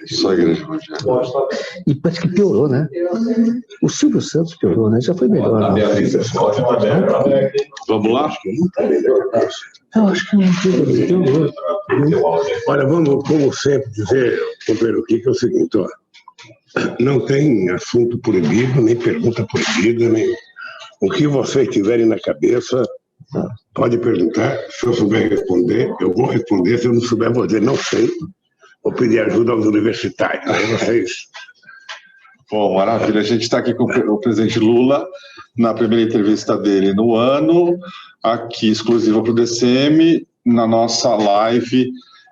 Só a igreja evangélica. E parece que piorou, né? O Silvio Santos piorou, né? Já foi melhor. Né? Vamos lá? Eu acho que não piorou. Olha, vamos, como sempre, dizer, companheiro, o que é o seguinte, ó. Não tem assunto proibido, nem pergunta proibida, nem... O que vocês tiverem na cabeça, pode perguntar. Se eu souber responder, eu vou responder. Se eu não souber, vou dizer não sei. Vou pedir ajuda aos universitários. Aí vocês... Bom, maravilha. A gente está aqui com o presidente Lula, na primeira entrevista dele no ano, aqui exclusiva para o DCM, na nossa live,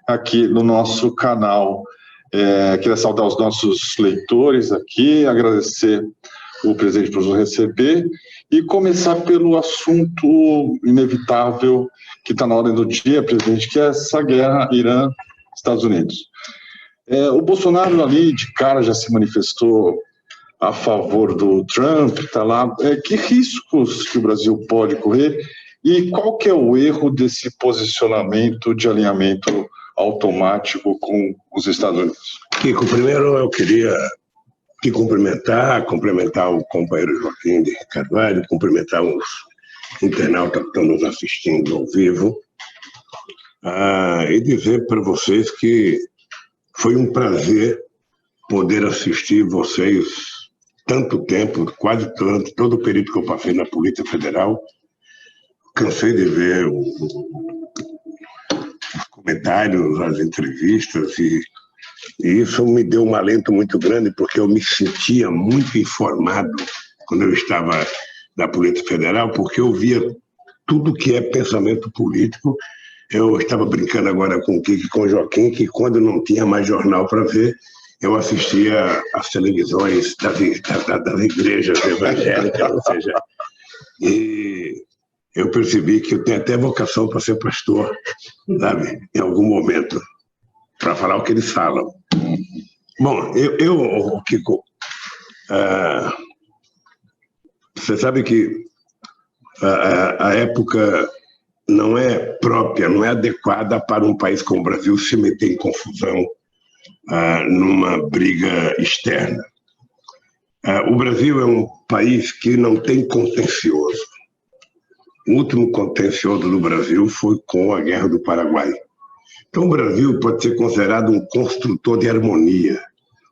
aqui no nosso canal. Queria saudar os nossos leitores aqui, agradecer o presidente por nos receber e começar pelo assunto inevitável que está na ordem do dia, presidente, que é essa guerra Irã-Estados Unidos. O Bolsonaro ali de cara já se manifestou a favor do Trump, está lá. Que riscos que o Brasil pode correr e qual que é o erro desse posicionamento de alinhamento automático com os Estados Unidos? Kiko, primeiro eu queria te complementar o companheiro Joaquim de Carvalho, cumprimentar os internautas que estão nos assistindo ao vivo, e dizer para vocês que foi um prazer poder assistir vocês tanto tempo, quase todo o período que eu passei na Polícia Federal. Cansei de ver os comentários, as entrevistas, e isso me deu um alento muito grande, porque eu me sentia muito informado quando eu estava na Polícia Federal, porque eu via tudo que é pensamento político. Eu estava brincando agora com o Kiko e com o Joaquim, que quando não tinha mais jornal para ver, eu assistia às televisões das igrejas evangélicas, ou seja, e eu percebi que eu tenho até vocação para ser pastor, sabe, em algum momento, para falar o que eles falam. Bom, Kiko, você sabe que a época não é própria, não é adequada para um país como o Brasil se meter em confusão numa briga externa. O Brasil é um país que não tem contencioso. O último contencioso do Brasil foi com a Guerra do Paraguai. Então, o Brasil pode ser considerado um construtor de harmonia,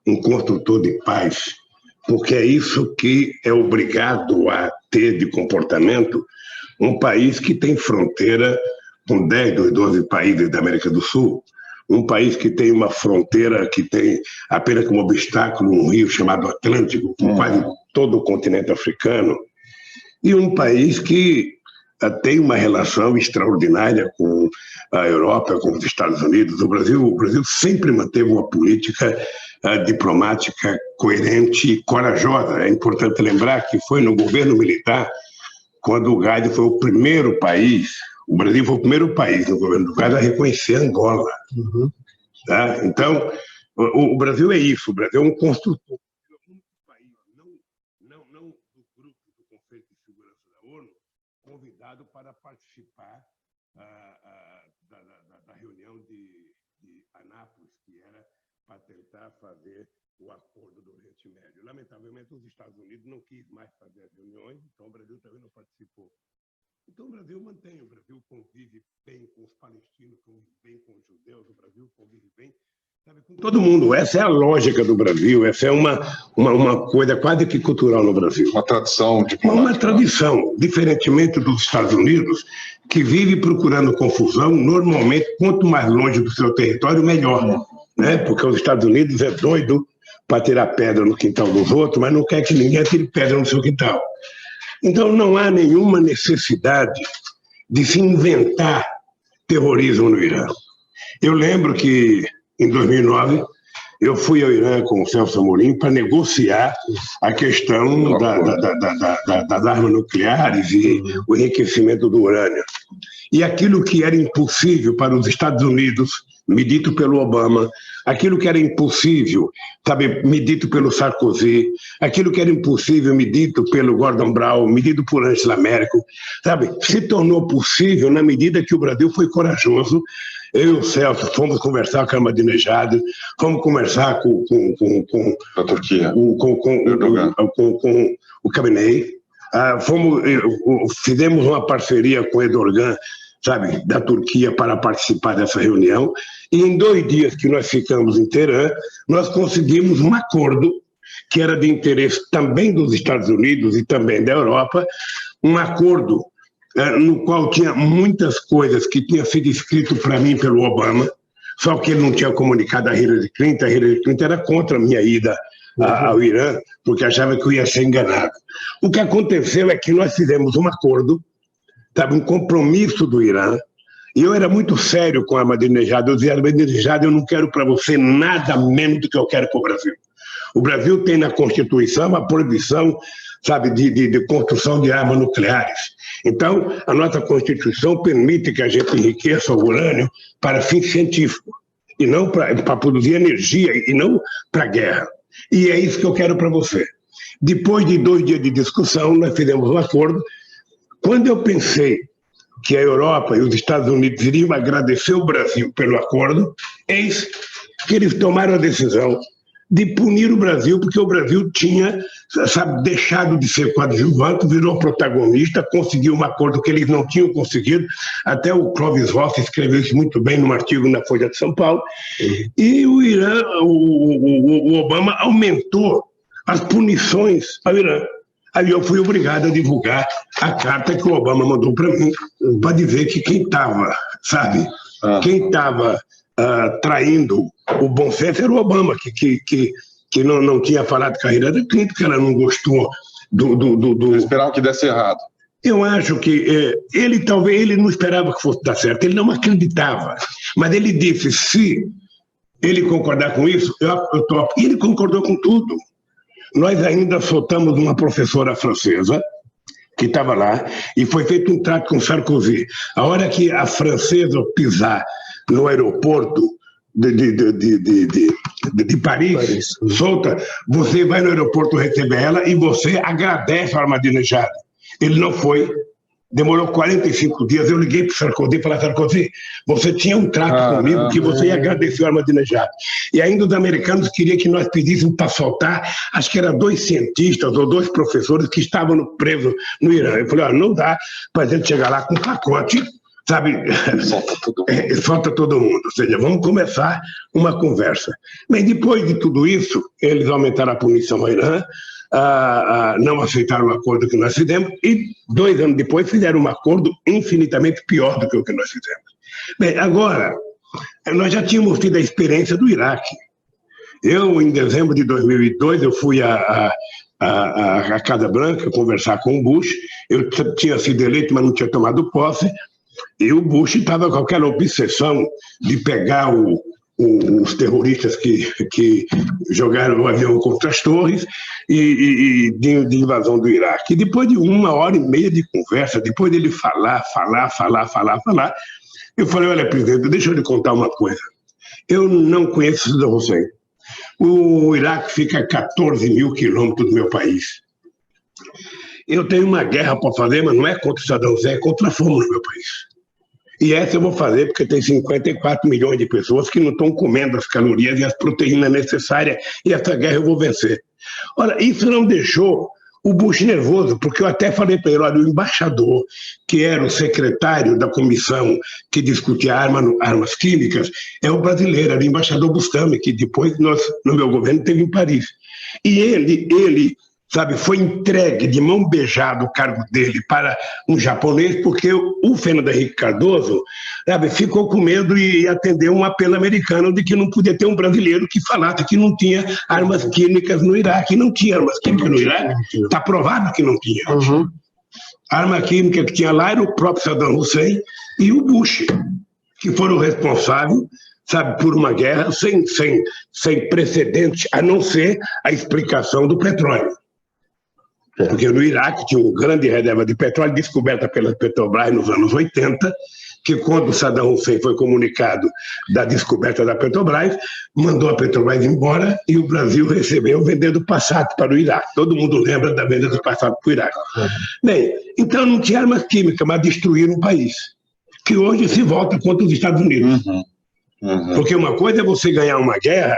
um construtor de paz, porque é isso que é obrigado a ter de comportamento um país que tem fronteira com 10 dos 12 países da América do Sul, um país que tem uma fronteira que tem apenas como obstáculo um rio chamado Atlântico, com quase todo o continente africano, e um país que tem uma relação extraordinária com a Europa, com os Estados Unidos. O Brasil sempre manteve uma política diplomática coerente e corajosa. É importante lembrar que foi no governo militar, quando o Geisel foi o primeiro país, o Brasil foi o primeiro país no governo do Geisel a reconhecer Angola. Uhum. Tá? Então, o Brasil é isso, o Brasil é um construtor. Não do grupo do Conselho de Segurança da ONU, convidado para participar da reunião de Anápolis, que era para tentar fazer o acordo do Oriente Médio. Lamentavelmente, os Estados Unidos não quis mais fazer as reuniões, então o Brasil também não participou. Então o Brasil convive bem com os palestinos, convive bem com os judeus, o Brasil convive bem, sabe, com todo mundo. Essa é a lógica do Brasil, essa é uma coisa quase que cultural no Brasil. Uma tradição diplomática. Uma tradição, diferentemente dos Estados Unidos, que vive procurando confusão, normalmente, quanto mais longe do seu território, melhor. Né? Porque os Estados Unidos é doido para tirar pedra no quintal dos outros, mas não quer que ninguém tire pedra no seu quintal. Então, não há nenhuma necessidade de se inventar terrorismo no Irã. Eu lembro que, em 2009, eu fui ao Irã com o Celso Amorim para negociar a questão das armas nucleares e o enriquecimento do urânio. E aquilo que era impossível para os Estados Unidos, medido pelo Obama, aquilo que era impossível, sabe, medido pelo Sarkozy, aquilo que era impossível, medido pelo Gordon Brown, medido por Angela Merkel, sabe, se tornou possível na medida que o Brasil foi corajoso Eu e o Celso fomos conversar com a Ahmadinejad, fomos conversar com a Turquia, com o Khamenei, fizemos uma parceria com o Erdogan, sabe, da Turquia para participar dessa reunião, e em 2 dias que nós ficamos em Teherã, nós conseguimos um acordo que era de interesse também dos Estados Unidos e também da Europa, um acordo no qual tinha muitas coisas que tinha sido escrito para mim pelo Obama, só que ele não tinha comunicado a Hillary Clinton. A Hillary Clinton era contra a minha ida ao Irã, porque achava que eu ia ser enganado. O que aconteceu é que nós fizemos um acordo, sabe, um compromisso do Irã, e eu era muito sério com a Ahmadinejad. Eu dizia: Ahmadinejad, eu não quero para você nada menos do que eu quero para o Brasil. O Brasil tem na Constituição a proibição, sabe, de construção de armas nucleares. Então, a nossa Constituição permite que a gente enriqueça o urânio para fins científicos, e não para produzir energia, e não para guerra. E é isso que eu quero para você. Depois de 2 dias de discussão, nós fizemos um acordo. Quando eu pensei que a Europa e os Estados Unidos iriam agradecer o Brasil pelo acordo, eis que eles tomaram a decisão de punir o Brasil, porque o Brasil tinha, sabe, deixado de ser coadjuvante, virou protagonista, conseguiu um acordo que eles não tinham conseguido. Até o Clóvis Rossi escreveu isso muito bem num artigo na Folha de São Paulo. E o Irã, o Obama aumentou as punições ao Irã. Aí eu fui obrigado a divulgar a carta que o Obama mandou para mim, para dizer que quem estava, sabe, quem estava traindo o bom senso era o Obama, que não tinha falado com a Hillary Clinton, que ela não gostou do... Esperavam que desse errado. Eu acho que ele não esperava que fosse dar certo, ele não acreditava, mas ele disse: se ele concordar com isso, eu topo. E ele concordou com tudo. Nós ainda soltamos uma professora francesa que estava lá, e foi feito um trato com Sarkozy. A hora que a francesa pisar no aeroporto de Paris, solta, você vai no aeroporto receber ela e você agradece ao Ahmadinejad. Ele não foi, demorou 45 dias, eu liguei para o Sarkozy e falei: Sarkozy, você tinha um trato comigo que você ia agradecer ao Ahmadinejad. E ainda os americanos queriam que nós pedíssemos para soltar, acho que eram 2 cientistas ou 2 professores que estavam presos no Irã. Eu falei: não dá para a gente chegar lá com um pacote, sabe, solta todo mundo. Ou seja, vamos começar uma conversa. Mas depois de tudo isso, eles aumentaram a punição ao Irã, não aceitaram o acordo que nós fizemos, e 2 anos depois fizeram um acordo infinitamente pior do que o que nós fizemos. Bem, agora, nós já tínhamos tido a experiência do Iraque. Eu, em dezembro de 2002, eu fui à Casa Branca conversar com o Bush. Eu tinha sido eleito, mas não tinha tomado posse, e o Bush estava com aquela obsessão de pegar os terroristas que jogaram o avião contra as torres e de invasão do Iraque. E depois de 1h30 de conversa, depois dele falar, eu falei: olha, presidente, deixa eu lhe contar uma coisa. Eu não conheço Saddam Hussein. O Iraque fica a 14 mil quilômetros do meu país. Eu tenho uma guerra para fazer, mas não é contra o Saddam Hussein, é contra a fome no meu país. E essa eu vou fazer porque tem 54 milhões de pessoas que não estão comendo as calorias e as proteínas necessárias, e essa guerra eu vou vencer. Olha, isso não deixou o Bush nervoso, porque eu até falei para ele: olha, o embaixador, que era o secretário da comissão que discutia armas químicas, é o brasileiro, era o embaixador Bustami, que depois no meu governo teve em Paris. E ele sabe, foi entregue de mão beijada o cargo dele para um japonês, porque o Fernando Henrique Cardoso, sabe, ficou com medo e atendeu um apelo americano de que não podia ter um brasileiro que falasse que não tinha armas químicas no Iraque. Não tinha armas químicas no Iraque, está provado que não tinha. A arma química que tinha lá era o próprio Saddam Hussein e o Bush, que foram responsáveis, sabe, por uma guerra sem precedentes, a não ser a explicação do petróleo. Porque no Iraque tinha uma grande reserva de petróleo descoberta pela Petrobras nos anos 80, que quando o Saddam Hussein foi comunicado da descoberta da Petrobras, mandou a Petrobras embora e o Brasil recebeu vendendo Passat para o Iraque. Todo mundo lembra da venda do Passat para o Iraque. Bem, então não tinha armas químicas, mas destruíram o país. que hoje se volta contra os Estados Unidos. Porque uma coisa é você ganhar uma guerra,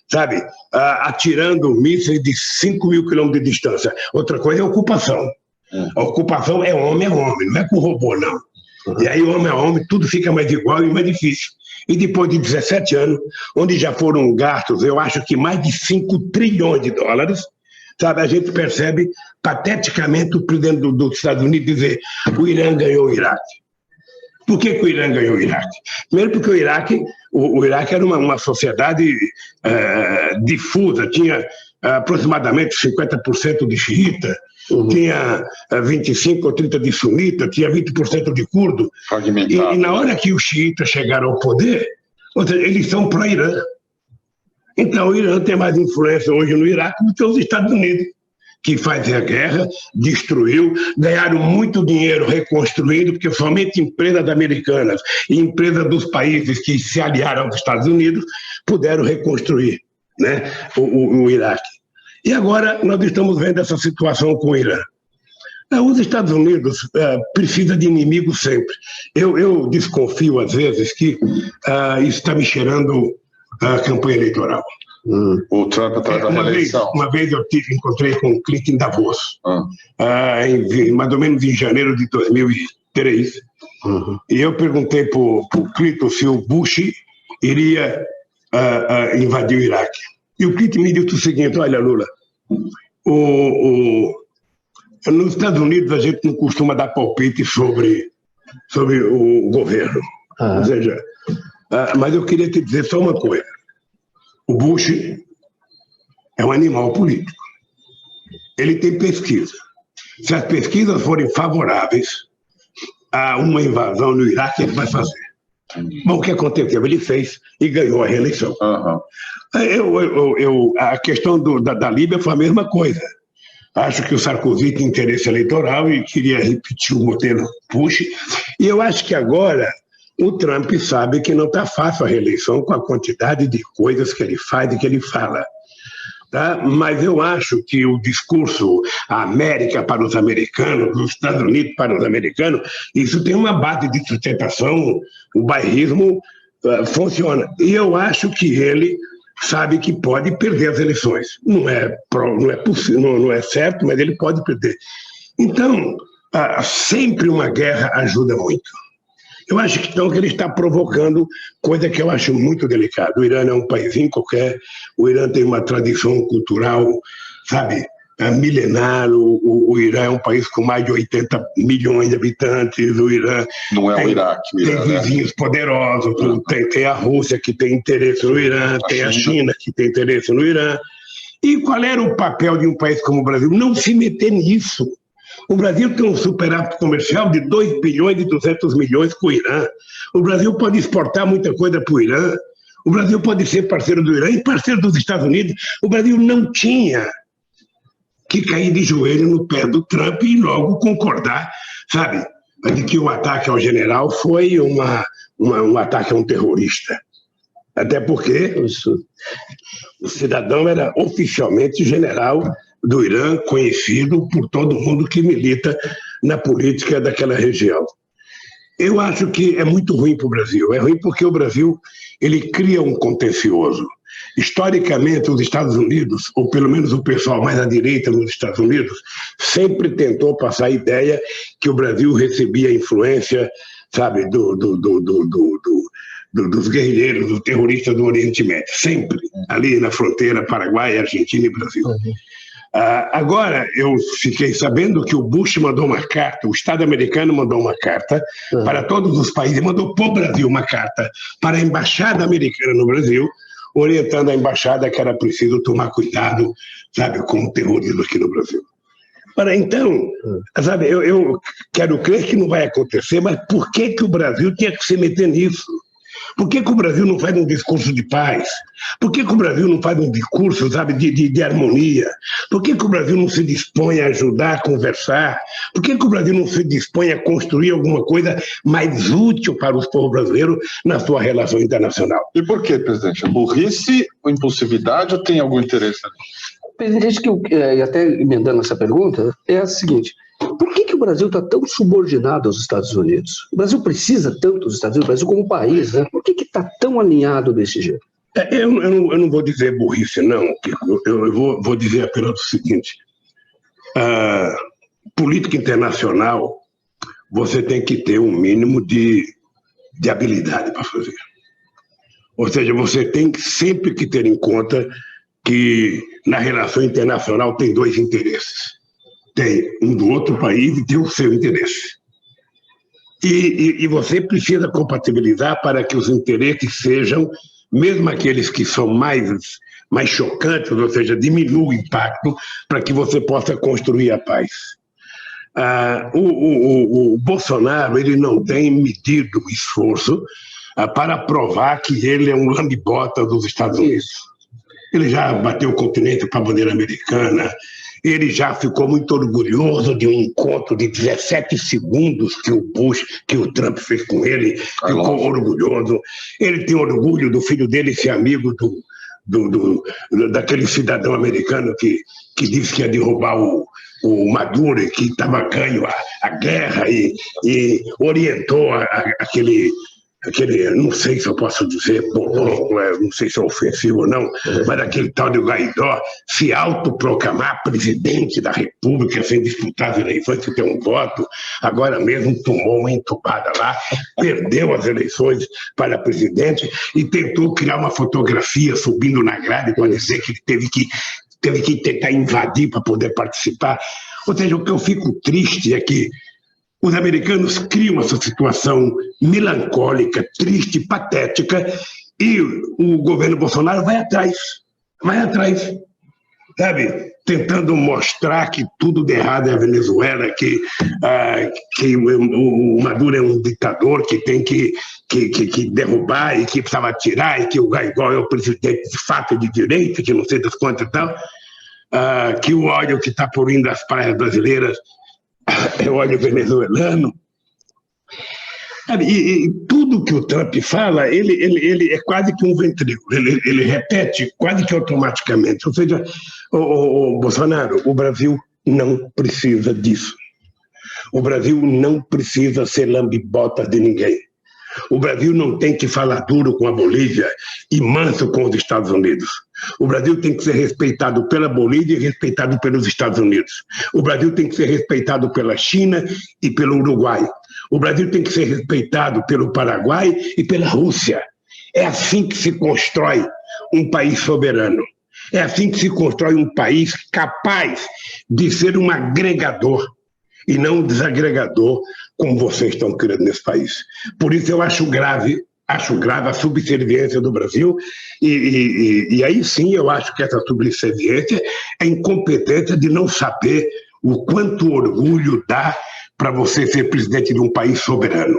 sabe, atirando mísseis de 5 mil quilômetros de distância. Outra coisa é a ocupação. A ocupação é homem a homem, não é com robô, não. E aí, homem a homem, tudo fica mais igual e mais difícil. E depois de 17 anos, onde já foram gastos, eu acho que mais de 5 trilhões de dólares, sabe, a gente percebe pateticamente o presidente dos Estados Unidos dizer: o Irã ganhou o Iraque. Por que o Irã ganhou o Iraque? Primeiro porque o Iraque era uma sociedade difusa, tinha aproximadamente 50% de xiita, tinha 25 ou 30% de sunita, tinha 20% de curdo. E na hora que os xiitas chegaram ao poder, ou seja, eles são pró-Irã. Então o Irã tem mais influência hoje no Iraque do que os Estados Unidos, que fazem a guerra, destruiu, ganharam muito dinheiro reconstruindo, porque somente empresas americanas e empresas dos países que se aliaram aos Estados Unidos puderam reconstruir, né, o Iraque. E agora nós estamos vendo essa situação com o Irã. Os Estados Unidos precisam de inimigos sempre. Eu desconfio, às vezes, que isso está me cheirando a campanha eleitoral. O Trump atrás da eleição. Uma vez eu encontrei com o Clinton em Davos, mais ou menos em janeiro de 2003, e eu perguntei para o Clinton se o Bush iria invadir o Iraque. E o Clinton me disse o seguinte: olha, Lula, nos Estados Unidos a gente não costuma dar palpite sobre o governo. Ou seja, mas eu queria te dizer só uma coisa. O Bush é um animal político. Ele tem pesquisa. Se as pesquisas forem favoráveis a uma invasão no Iraque, ele vai fazer. Bom, o que aconteceu? Ele fez e ganhou a reeleição. A questão da Líbia foi a mesma coisa. Acho que o Sarkozy tem interesse eleitoral e queria repetir o modelo Bush. E eu acho que agora o Trump sabe que não está fácil a reeleição com a quantidade de coisas que ele faz e que ele fala. Tá? Mas eu acho que o discurso a América para os americanos, os Estados Unidos para os americanos, isso tem uma base de sustentação, o bairrismo funciona. E eu acho que ele sabe que pode perder as eleições. Não é possível, não é certo, mas ele pode perder. Então, sempre uma guerra ajuda muito. Eu acho que, então, que ele está provocando coisa que eu acho muito delicada. O Irã é um paísinho qualquer, o Irã tem uma tradição cultural, sabe, milenar, o Irã é um país com mais de 80 milhões de habitantes, o Irã não é o Iraque. Tem vizinhos poderosos, tem a Rússia que tem interesse no Irã, tem a China que tem interesse no Irã. E qual era o papel de um país como o Brasil? Não se meter nisso. O Brasil tem um superávit comercial de 2 bilhões e 200 milhões com o Irã. O Brasil pode exportar muita coisa para o Irã. O Brasil pode ser parceiro do Irã e parceiro dos Estados Unidos. O Brasil não tinha que cair de joelho no pé do Trump e logo concordar, sabe, de que o ataque ao general foi um ataque a um terrorista. Até porque o cidadão era oficialmente general do Irã, conhecido por todo mundo que milita na política daquela região. Eu acho que é muito ruim para o Brasil. É ruim porque o Brasil ele cria um contencioso. Historicamente, os Estados Unidos, ou pelo menos o pessoal mais à direita nos Estados Unidos, sempre tentou passar a ideia que o Brasil recebia influência, sabe, dos guerrilheiros, dos terroristas do Oriente Médio. Sempre, ali na fronteira Paraguai, Argentina e Brasil. Agora, eu fiquei sabendo que o Bush mandou uma carta, o Estado americano mandou uma carta para todos os países, mandou para o Brasil uma carta para a Embaixada Americana no Brasil, orientando a Embaixada que era preciso tomar cuidado, sabe, com o terrorismo aqui no Brasil. Então, sabe, eu quero crer que não vai acontecer, mas por que o Brasil tinha que se meter nisso? Por que o Brasil não faz um discurso de paz? Por que o Brasil não faz um discurso, sabe, de harmonia? Por que o Brasil não se dispõe a ajudar a conversar? Por que o Brasil não se dispõe a construir alguma coisa mais útil para os povos brasileiros na sua relação internacional? E por que, presidente? Burrice ou impulsividade ou tem algum interesse ali? Presidente, e até emendando essa pergunta, é a seguinte: ponto. Por que o Brasil está tão subordinado aos Estados Unidos? O Brasil precisa tanto dos Estados Unidos, o Brasil como país, né? Por que está tão alinhado desse jeito? Eu não vou dizer burrice, não, Kiko. Eu vou dizer apenas o seguinte. Política internacional, você tem que ter um mínimo de habilidade para fazer. Ou seja, você tem sempre que ter em conta que na relação internacional tem dois interesses. Tem um do outro país e tem o seu interesse. E você precisa compatibilizar para que os interesses sejam, mesmo aqueles que são mais chocantes, ou seja, diminua o impacto para que você possa construir a paz. O Bolsonaro ele não tem medido esforço para provar que ele é um lambibota dos Estados Unidos. Ele já bateu o continente para a bandeira americana, ele já ficou muito orgulhoso de um encontro de 17 segundos que o Trump fez com ele, ficou orgulhoso. Ele tem orgulho do filho dele ser amigo daquele cidadão americano que disse que ia derrubar o Maduro, que estava ganho a guerra e orientou aquele, não sei se eu posso dizer, não sei se é ofensivo ou não, mas aquele tal de Guaidó se autoproclamar presidente da República sem disputar as eleições, sem ter um voto, agora mesmo tomou uma entubada lá, perdeu as eleições para presidente e tentou criar uma fotografia subindo na grade para dizer que ele teve que tentar invadir para poder participar. Ou seja, o que eu fico triste é que os americanos criam essa situação melancólica, triste, patética, e o governo Bolsonaro vai atrás, sabe? Tentando mostrar que tudo de errado é a Venezuela, que o Maduro é um ditador que tem que derrubar e que precisava tirar, e que o Guaidó é o presidente de fato e de direito, que não sei das quantas e tal, que o óleo que está poluindo as praias brasileiras é óleo venezuelano. E tudo que o Trump fala, ele é quase que um ventríloco, ele repete quase que automaticamente. Ou seja, o Bolsonaro, o Brasil não precisa disso. O Brasil não precisa ser lambibota de ninguém. O Brasil não tem que falar duro com a Bolívia e manso com os Estados Unidos. O Brasil tem que ser respeitado pela Bolívia e respeitado pelos Estados Unidos. O Brasil tem que ser respeitado pela China e pelo Uruguai. O Brasil tem que ser respeitado pelo Paraguai e pela Rússia. É assim que se constrói um país soberano. É assim que se constrói um país capaz de ser um agregador e não um desagregador, como vocês estão criando nesse país. Por isso eu acho grave a subserviência do Brasil, e aí sim eu acho que essa subserviência é incompetência de não saber o quanto orgulho dá para você ser presidente de um país soberano.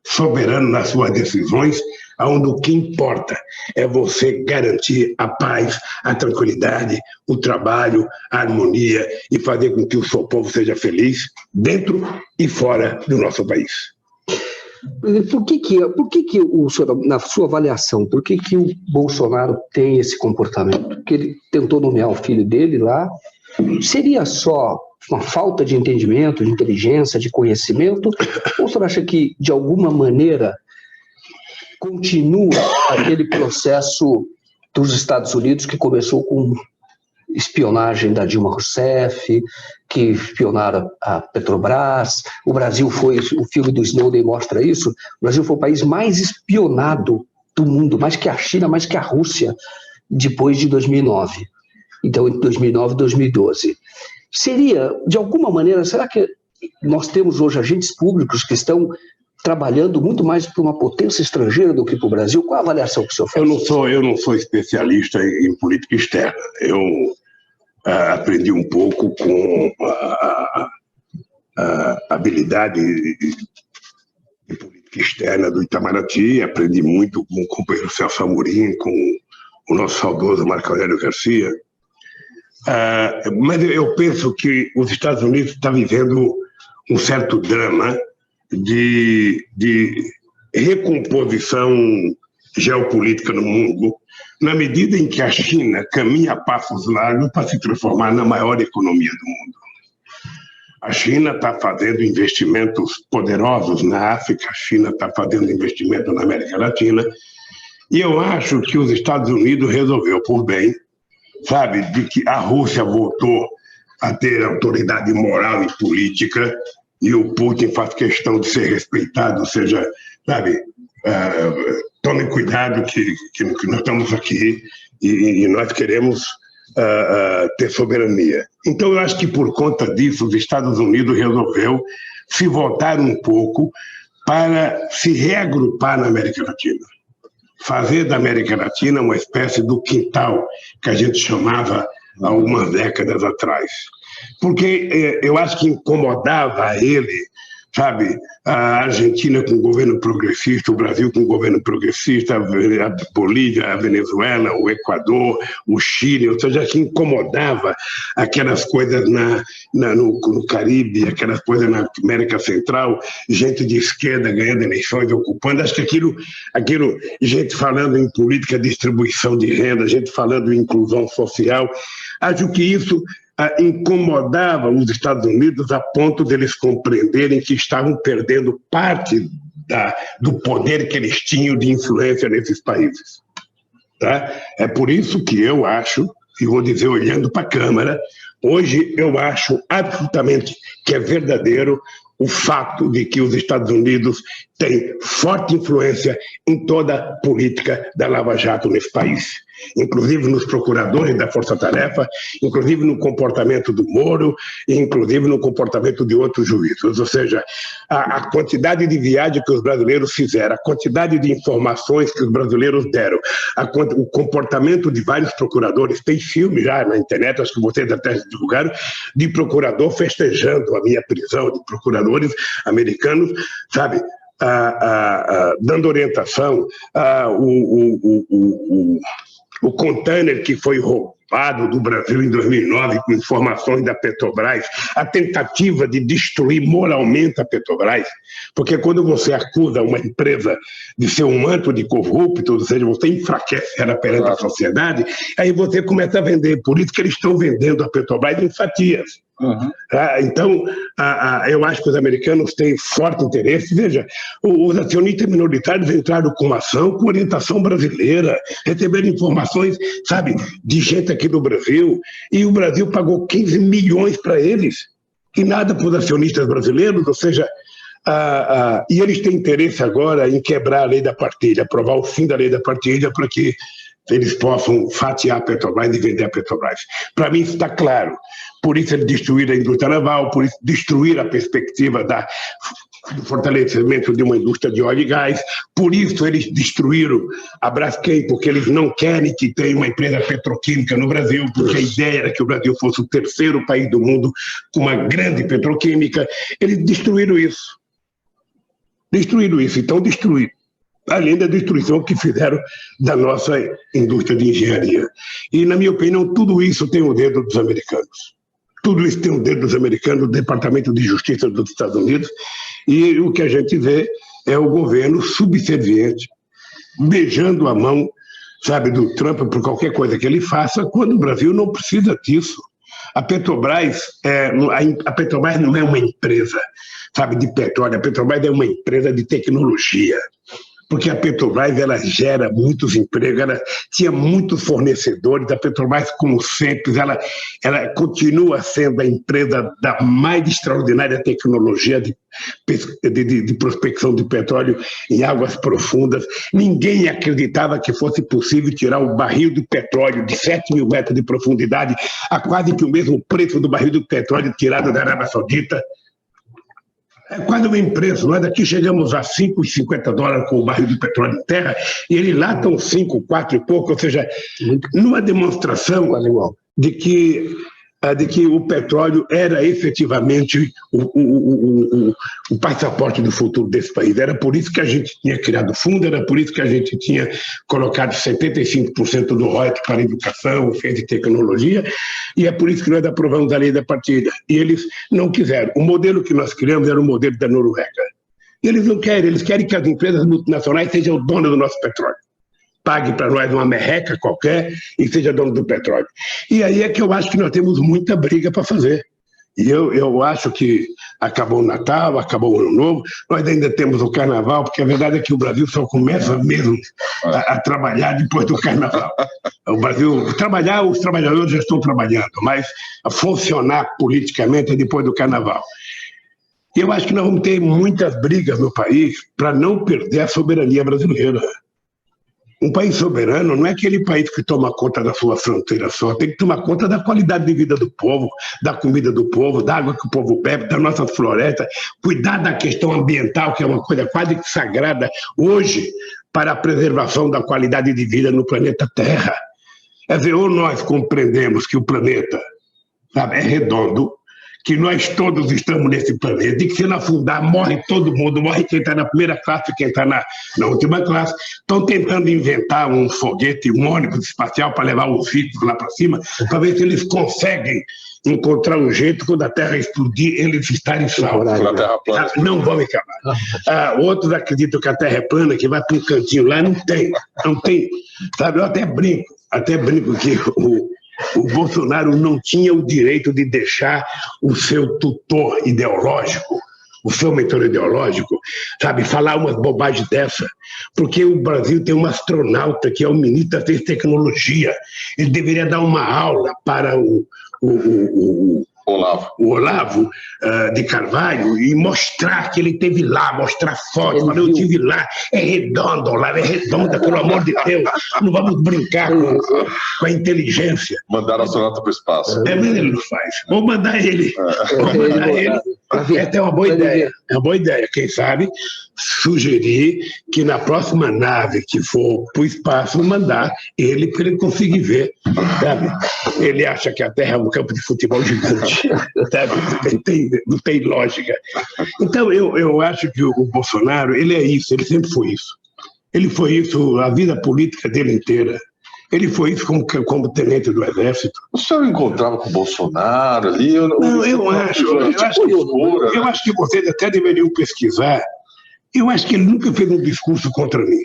Soberano nas suas decisões, onde o que importa é você garantir a paz, a tranquilidade, o trabalho, a harmonia e fazer com que o seu povo seja feliz dentro e fora do nosso país. Por que o senhor, na sua avaliação, por que o Bolsonaro tem esse comportamento? Porque ele tentou nomear o filho dele lá. Seria só uma falta de entendimento, de inteligência, de conhecimento? Ou o senhor acha que, de alguma maneira, continua aquele processo dos Estados Unidos que começou com espionagem da Dilma Rousseff, que espionaram a Petrobras? O Brasil foi, o filme do Snowden mostra isso, o Brasil foi o país mais espionado do mundo, mais que a China, mais que a Rússia, depois de 2009. Então, entre 2009 e 2012. Seria, de alguma maneira, será que nós temos hoje agentes públicos que estão trabalhando muito mais para uma potência estrangeira do que para o Brasil? Qual a avaliação que o senhor faz? Eu não sou especialista em política externa. Eu aprendi um pouco com a habilidade de política externa do Itamaraty, aprendi muito com o companheiro Celso Amorim, com o nosso saudoso Marco Aurélio Garcia. Mas eu penso que os Estados Unidos estão vivendo um certo drama de recomposição geopolítica no mundo, na medida em que a China caminha a passos largos para se transformar na maior economia do mundo. A China está fazendo investimentos poderosos na África, a China está fazendo investimento na América Latina, e eu acho que os Estados Unidos resolveu por bem, sabe, de que a Rússia voltou a ter autoridade moral e política, e o Putin faz questão de ser respeitado, ou seja, sabe, tome cuidado que nós estamos aqui e nós queremos ter soberania. Então, eu acho que por conta disso, os Estados Unidos resolveu se voltar um pouco para se reagrupar na América Latina. Fazer da América Latina uma espécie do quintal que a gente chamava há algumas décadas atrás. Porque eu acho que incomodava a ele, sabe, a Argentina com governo progressista, o Brasil com governo progressista, a Bolívia, a Venezuela, o Equador, o Chile, ou seja, que incomodava aquelas coisas no Caribe, aquelas coisas na América Central, gente de esquerda ganhando eleições, ocupando. Acho que aquilo, gente falando em política de distribuição de renda, gente falando em inclusão social, acho que isso incomodava os Estados Unidos a ponto deles compreenderem que estavam perdendo parte do poder que eles tinham de influência nesses países. Tá? É por isso que eu acho, e vou dizer olhando para a Câmara, hoje eu acho absolutamente que é verdadeiro o fato de que os Estados Unidos têm forte influência em toda a política da Lava Jato nesse país, inclusive nos procuradores da Força Tarefa, inclusive no comportamento do Moro, e inclusive no comportamento de outros juízes. Ou seja, a quantidade de viagem que os brasileiros fizeram, a quantidade de informações que os brasileiros deram, o comportamento de vários procuradores, tem filme já na internet, acho que vocês até divulgaram, de procurador festejando a minha prisão, de procuradores americanos, sabe, dando orientação, o container que foi roubado do Brasil em 2009 com informações da Petrobras, a tentativa de destruir moralmente a Petrobras, porque quando você acusa uma empresa de ser um manto de corrupto, ou seja, você enfraquece ela perante a sociedade, aí você começa a vender, por isso que eles estão vendendo a Petrobras em fatias. Uhum. Então, eu acho que os americanos têm forte interesse. Veja, os acionistas minoritários entraram com uma ação com orientação brasileira, receberam informações, sabe, de gente aqui do Brasil, e o Brasil pagou 15 milhões para eles, e nada para os acionistas brasileiros, ou seja, e eles têm interesse agora em quebrar a lei da partilha, aprovar o fim da lei da partilha para que eles possam fatiar a Petrobras e vender a Petrobras. Para mim isso está claro. Por isso eles destruíram a indústria naval, por isso destruíram a perspectiva do fortalecimento de uma indústria de óleo e gás, por isso eles destruíram a Braskem, porque eles não querem que tenha uma empresa petroquímica no Brasil, porque a ideia era que o Brasil fosse o terceiro país do mundo com uma grande petroquímica. Eles destruíram isso. Então destruíram. Além da destruição que fizeram da nossa indústria de engenharia. E, na minha opinião, tudo isso tem o dedo dos americanos. Tudo isso tem o dedo dos americanos, do Departamento de Justiça dos Estados Unidos, e o que a gente vê é o governo subserviente, beijando a mão, sabe, do Trump por qualquer coisa que ele faça, quando o Brasil não precisa disso. A Petrobras não é uma empresa, sabe, de petróleo, a Petrobras é uma empresa de tecnologia. Porque a Petrobras ela gera muitos empregos, ela tinha muitos fornecedores, a Petrobras, como sempre, ela continua sendo a empresa da mais extraordinária tecnologia de prospecção de petróleo em águas profundas. Ninguém acreditava que fosse possível tirar o barril de petróleo de 7 mil metros de profundidade a quase que o mesmo preço do barril de petróleo tirado da Arábia Saudita. É quase o mesmo preço. Nós aqui chegamos a $5,50 com o barril de petróleo em terra, e eles lá estão 5, 4 e pouco, ou seja, numa demonstração de que o petróleo era efetivamente o passaporte do futuro desse país. Era por isso que a gente tinha criado o fundo, era por isso que a gente tinha colocado 75% do ROIC para a educação, ciência e tecnologia, e é por isso que nós aprovamos a lei da partilha. E eles não quiseram. O modelo que nós criamos era o modelo da Noruega. E eles não querem, eles querem que as empresas multinacionais sejam donas do nosso petróleo. Pague para nós uma merreca qualquer e seja dono do petróleo. E aí é que eu acho que nós temos muita briga para fazer. E eu acho que acabou o Natal, acabou o Ano Novo, nós ainda temos o Carnaval, porque a verdade é que o Brasil só começa mesmo a trabalhar depois do Carnaval. O Brasil, trabalhar, os trabalhadores já estão trabalhando, mas a funcionar politicamente é depois do Carnaval. Eu acho que nós vamos ter muitas brigas no país para não perder a soberania brasileira. Um país soberano não é aquele país que toma conta da sua fronteira só, tem que tomar conta da qualidade de vida do povo, da comida do povo, da água que o povo bebe, das nossas florestas, cuidar da questão ambiental, que é uma coisa quase que sagrada hoje para a preservação da qualidade de vida no planeta Terra. Quer dizer, ou nós compreendemos que o planeta, sabe, é redondo, que nós todos estamos nesse planeta, e que se ele afundar, morre todo mundo, morre quem está na primeira classe e quem está na última classe. Estão tentando inventar um foguete, um ônibus espacial para levar os ricos lá para cima, para ver se eles conseguem encontrar um jeito, quando a Terra explodir, eles estarem salvos. Não vão acabar. Outros acreditam que a Terra é plana, que vai para um cantinho lá, não tem. Sabe, eu até brinco que o Bolsonaro não tinha o direito de deixar o seu tutor ideológico, o seu mentor ideológico, sabe, falar umas bobagens dessa, porque o Brasil tem um astronauta que é o ministro da Tecnologia, ele deveria dar uma aula para o Olavo de Carvalho e mostrar que ele esteve lá, mostrar fotos, falar, eu estive lá, é redondo, Olavo, é redonda, pelo amor de Deus, não vamos brincar com a inteligência. Mandar astronauta para o espaço. Mas ele não faz. Vou mandar ele. Essa é uma boa ideia. É uma boa ideia. Quem sabe sugerir que na próxima nave que for para o espaço, mandar ele para ele conseguir ver. Sabe? Ele acha que a Terra é um campo de futebol gigante. Sabe? Não tem lógica. Então, eu acho que o Bolsonaro, ele é isso, ele sempre foi isso. Ele foi isso a vida política dele inteira. Ele foi isso como tenente do Exército. O senhor encontrava com o Bolsonaro ali? Eu acho que vocês até deveriam pesquisar. Eu acho que ele nunca fez um discurso contra mim.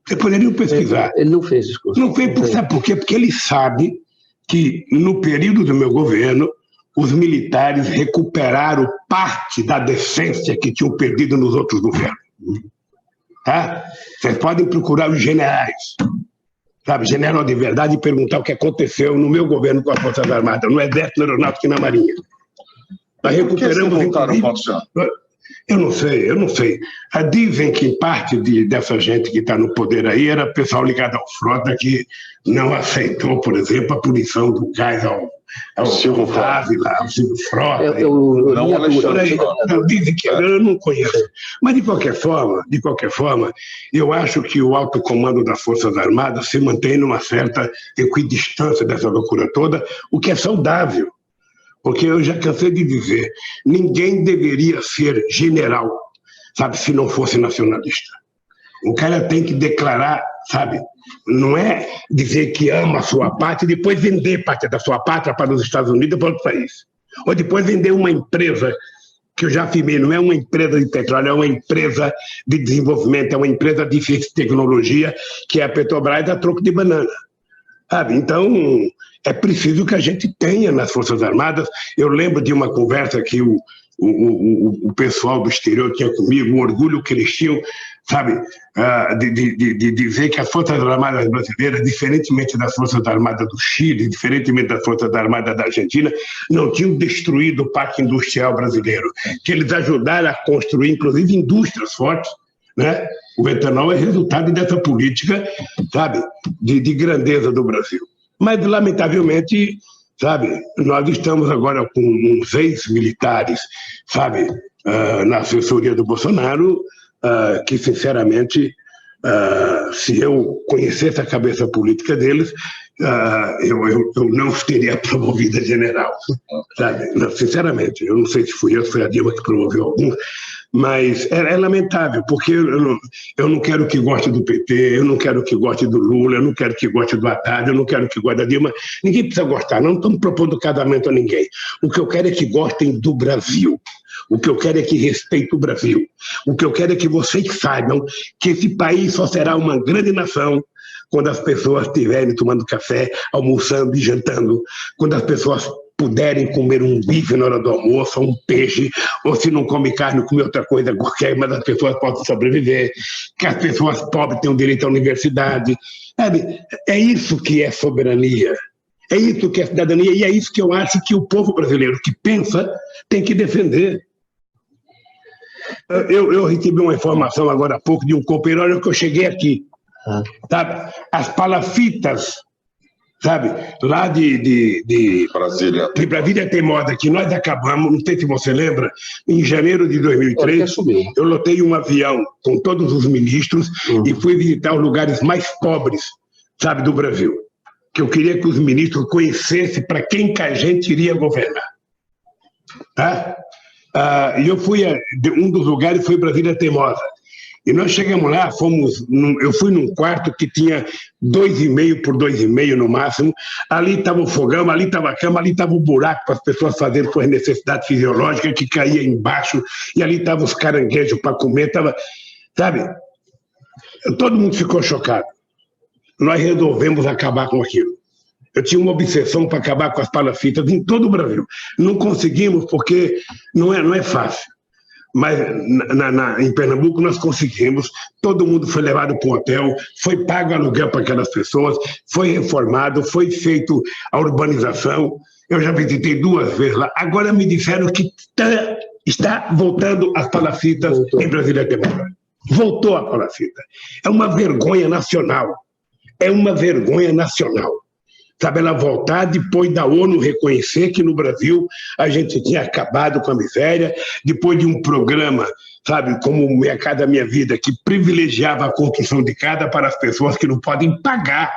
Vocês poderiam pesquisar. Ele não fez discurso. Não fez, sabe por quê? Porque ele sabe que no período do meu governo, os militares recuperaram parte da decência que tinham perdido nos outros governos. Tá? Vocês podem procurar os generais, sabe, general de verdade, e perguntar o que aconteceu no meu governo com as Forças Armadas, no Exército, na Aeronáutica e na Marinha. Nós recuperamos... Eu não sei. Dizem que parte dessa gente que está no poder aí era pessoal ligado ao Frota que não aceitou, por exemplo, a punição do gás ao Silvio Frota. Dizem que eu não conheço. Mas, de qualquer forma, eu acho que o alto comando das Forças Armadas se mantém numa certa equidistância dessa loucura toda, o que é saudável. Porque eu já cansei de dizer, ninguém deveria ser general, sabe, se não fosse nacionalista. O cara tem que declarar, sabe, não é dizer que ama a sua pátria e depois vender parte da sua pátria para os Estados Unidos ou para outro país. Ou depois vender uma empresa, que eu já afirmei, não é uma empresa de petróleo, é uma empresa de desenvolvimento, é uma empresa de tecnologia, que é a Petrobras, a troco de banana. Sabe, então... é preciso que a gente tenha nas Forças Armadas. Eu lembro de uma conversa que o pessoal do exterior tinha comigo, o orgulho que eles tinham, sabe, de dizer que as Forças Armadas brasileiras, diferentemente das Forças Armadas do Chile, diferentemente das Forças Armadas da Argentina, não tinham destruído o parque industrial brasileiro, que eles ajudaram a construir, inclusive, indústrias fortes, né? O etanol é resultado dessa política, sabe, de grandeza do Brasil. Mas, lamentavelmente, sabe, nós estamos agora com uns ex-militares, sabe, na assessoria do Bolsonaro, que, sinceramente, se eu conhecesse a cabeça política deles, eu não os teria promovido a general, sabe? Não, sinceramente, eu não sei se fui eu, se foi a Dilma que promoveu alguns, mas é lamentável, porque eu não quero que goste do PT, eu não quero que goste do Lula, eu não quero que goste do Haddad, eu não quero que goste da Dilma. Ninguém precisa gostar, não estamos propondo casamento a ninguém. O que eu quero é que gostem do Brasil. O que eu quero é que respeitem o Brasil. O que eu quero é que vocês saibam que esse país só será uma grande nação quando as pessoas estiverem tomando café, almoçando e jantando, quando as pessoas puderem comer um bife na hora do almoço, ou um peixe, ou se não come carne, comer outra coisa qualquer, mas as pessoas possam sobreviver, que as pessoas pobres tenham direito à universidade. Sabe? É isso que é soberania, é isso que é cidadania, e é isso que eu acho que o povo brasileiro que pensa tem que defender. Eu recebi uma informação agora há pouco de um companheiro, olha que eu cheguei aqui, sabe? As palafitas, sabe, lá de Brasília. De Brasília Teimosa, que nós acabamos, não sei se você lembra, em janeiro de 2003, eu lotei um avião com todos os ministros e fui visitar os lugares mais pobres, sabe, do Brasil. Que eu queria que os ministros conhecessem para quem que a gente iria governar. Tá? E eu fui, um dos lugares foi Brasília Teimosa. E nós chegamos lá, eu fui num quarto que tinha 2,5 por 2,5 no máximo, ali estava o fogão, ali estava a cama, ali estava o buraco para as pessoas fazerem suas necessidades fisiológicas que caía embaixo, e ali estavam os caranguejos para comer, sabe? Todo mundo ficou chocado. Nós resolvemos acabar com aquilo. Eu tinha uma obsessão para acabar com as palafitas em todo o Brasil. Não conseguimos porque não é fácil. Mas em Pernambuco nós conseguimos, todo mundo foi levado para um hotel, foi pago aluguel para aquelas pessoas, foi reformado, foi feito a urbanização. Eu já visitei 2 vezes lá. Agora me disseram que está voltando as palafitas em Brasília Teimosa. Voltou a palafita. É uma vergonha nacional. É uma vergonha nacional. Sabe, ela voltar depois da ONU reconhecer que no Brasil a gente tinha acabado com a miséria, depois de um programa, sabe, como o Minha Casa Minha Vida, que privilegiava a construção de casa para as pessoas que não podem pagar.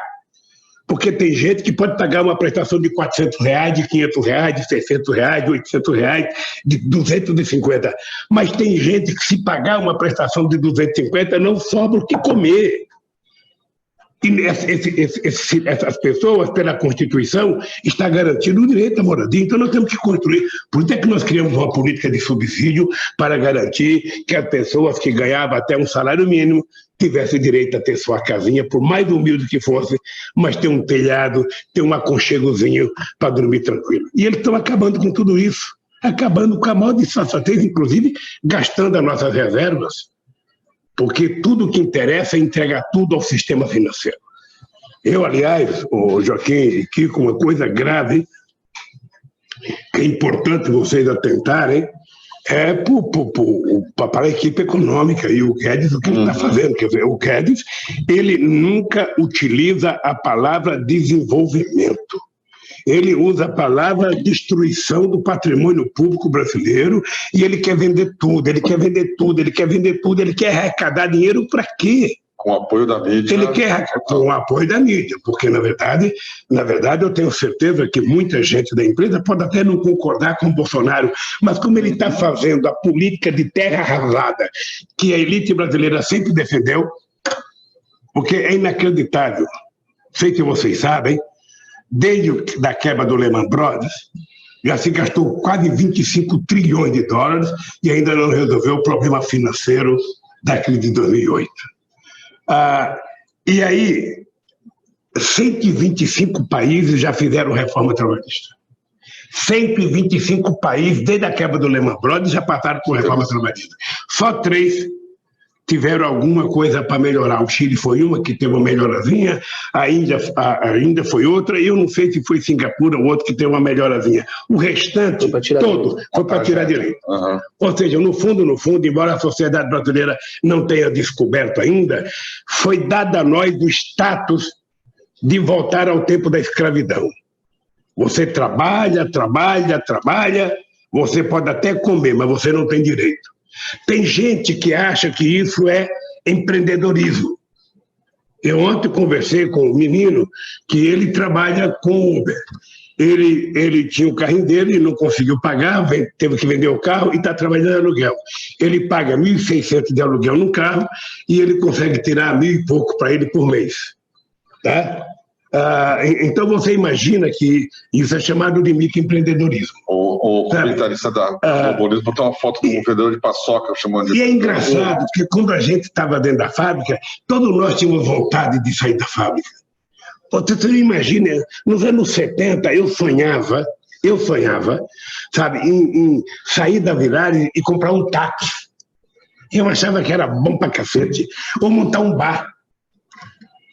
Porque tem gente que pode pagar uma prestação de R$400, de R$500, de R$600, de R$800, de 250. Mas tem gente que se pagar uma prestação de 250 não sobra o que comer. E essas pessoas, pela Constituição, está garantido o direito à moradia. Então, nós temos que construir. Por isso é que nós criamos uma política de subsídio para garantir que as pessoas que ganhavam até um salário mínimo tivessem direito a ter sua casinha, por mais humilde que fosse, mas ter um telhado, ter um aconchegozinho para dormir tranquilo. E eles estão acabando com tudo isso, acabando com a maior disfarçatez, inclusive gastando as nossas reservas. Porque tudo que interessa é entregar tudo ao sistema financeiro. Eu, aliás, o Joaquim e Kiko, uma coisa grave, que é importante vocês atentarem, é para a equipe econômica e o Guedes, o que ele está fazendo. Quer dizer, o Guedes, ele nunca utiliza a palavra desenvolvimento. Ele usa a palavra destruição do patrimônio público brasileiro e ele quer vender tudo, ele quer vender tudo, ele quer vender tudo, ele quer arrecadar dinheiro para quê? Com o apoio da mídia. Ele quer com o apoio da mídia, porque, na verdade, eu tenho certeza que muita gente da empresa pode até não concordar com o Bolsonaro, mas como ele está fazendo a política de terra arrasada que a elite brasileira sempre defendeu, porque é inacreditável, sei que vocês sabem, desde a quebra do Lehman Brothers, já se gastou quase 25 trilhões de dólares e ainda não resolveu o problema financeiro da crise de 2008. E aí, 125 países já fizeram reforma trabalhista. 125 países, desde a quebra do Lehman Brothers, já passaram por reforma trabalhista. Só 3 tiveram alguma coisa para melhorar. O Chile foi uma que teve uma melhorazinha, a Índia foi outra, e eu não sei se foi Singapura ou outro que teve uma melhorazinha. O restante, todo, foi para tirar direito. Ou seja, no fundo, embora a sociedade brasileira não tenha descoberto ainda, foi dado a nós o status de voltar ao tempo da escravidão. Você trabalha, você pode até comer, mas você não tem direito. Tem gente que acha que isso é empreendedorismo. Eu ontem conversei com um menino que ele trabalha com Uber. Ele tinha o carrinho dele e não conseguiu pagar, teve que vender o carro e está trabalhando em aluguel. Ele paga R$ 1.600 de aluguel no carro e ele consegue tirar 1.000 e pouco para ele por mês. Tá? Então você imagina que isso é chamado de microempreendedorismo. O comentarista da Globo botou uma foto do vendedor de paçoca chamando de... E é engraçado que quando a gente estava dentro da fábrica, todos nós tínhamos vontade de sair da fábrica. Você imagina, nos anos 70 eu sonhava Eu sonhava, sabe, em sair da Villares e comprar um táxi. Eu achava que era bom pra cacete. Ou montar um bar.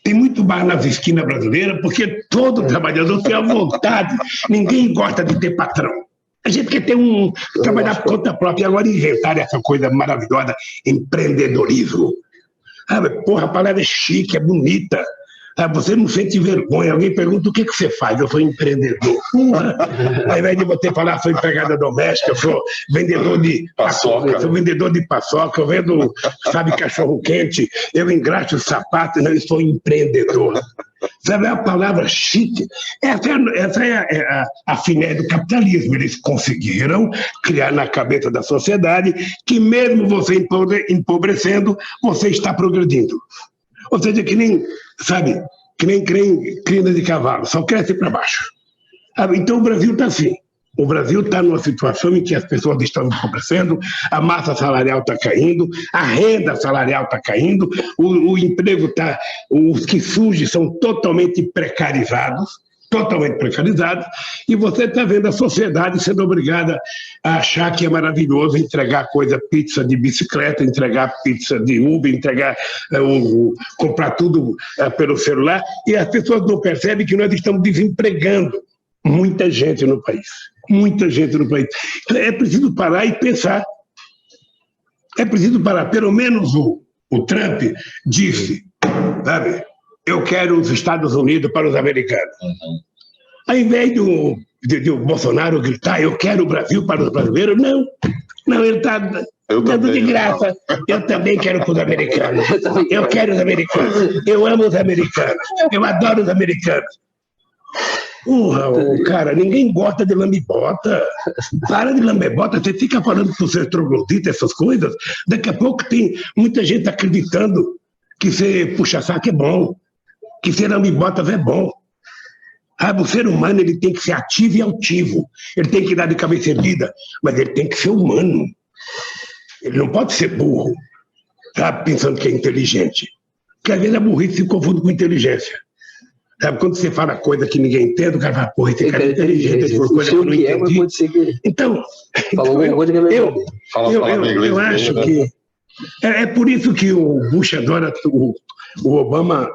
Tem muito bar nas esquinas brasileiras, porque todo trabalhador tem a vontade. Ninguém gosta de ter patrão. A gente quer ter trabalhar por conta própria. E agora inventar essa coisa maravilhosa, empreendedorismo. Porra, a palavra é chique, é bonita. Você não sente vergonha. Alguém pergunta o que você faz. Eu sou empreendedor. Ao invés de você falar, sou empregada doméstica, eu sou vendedor de paçoca, sou vendedor de paçoca, eu vendo, sabe, cachorro-quente, eu engraxo sapato, não, eu sou empreendedor. Sabe, é a palavra chique. Essa é a finé do capitalismo. Eles conseguiram criar na cabeça da sociedade que mesmo você empobrecendo, você está progredindo. Ou seja, que nem, sabe, que nem crina de cavalo, só cresce para baixo. Então o Brasil está assim. O Brasil está numa situação em que as pessoas estão empobrecendo, a massa salarial está caindo, a renda salarial está caindo, o emprego está... Os que surgem são totalmente precarizados, e você está vendo a sociedade sendo obrigada a achar que é maravilhoso entregar pizza de bicicleta, entregar pizza de Uber, comprar tudo pelo celular, e as pessoas não percebem que nós estamos desempregando muita gente no país. Muita gente no país. É preciso parar e pensar. É preciso parar. Pelo menos o Trump disse, sabe, eu quero os Estados Unidos para os americanos. Ao invés de o Bolsonaro gritar, eu quero o Brasil para os brasileiros, não, ele está dando de graça. Eu também quero para os americanos. Eu quero os americanos. Eu amo os americanos. Eu adoro os americanos. Cara, ninguém gosta de lambibota. Para de lambibota, você fica falando pro seu troglodita essas coisas, daqui a pouco tem muita gente acreditando que ser puxa-saco é bom, que ser lambibotas é bom. O ser humano ele tem que ser ativo e altivo, ele tem que dar de cabeça erguida, mas ele tem que ser humano. Ele não pode ser burro, sabe, pensando que é inteligente. Porque às vezes a burrice se confunde com inteligência. Sabe, quando você fala coisa que ninguém entende, o cara fala, porra, esse cara é inteligente, por coisa que eu não entendi. Então, eu acho que é por isso que o Bush adora o Obama,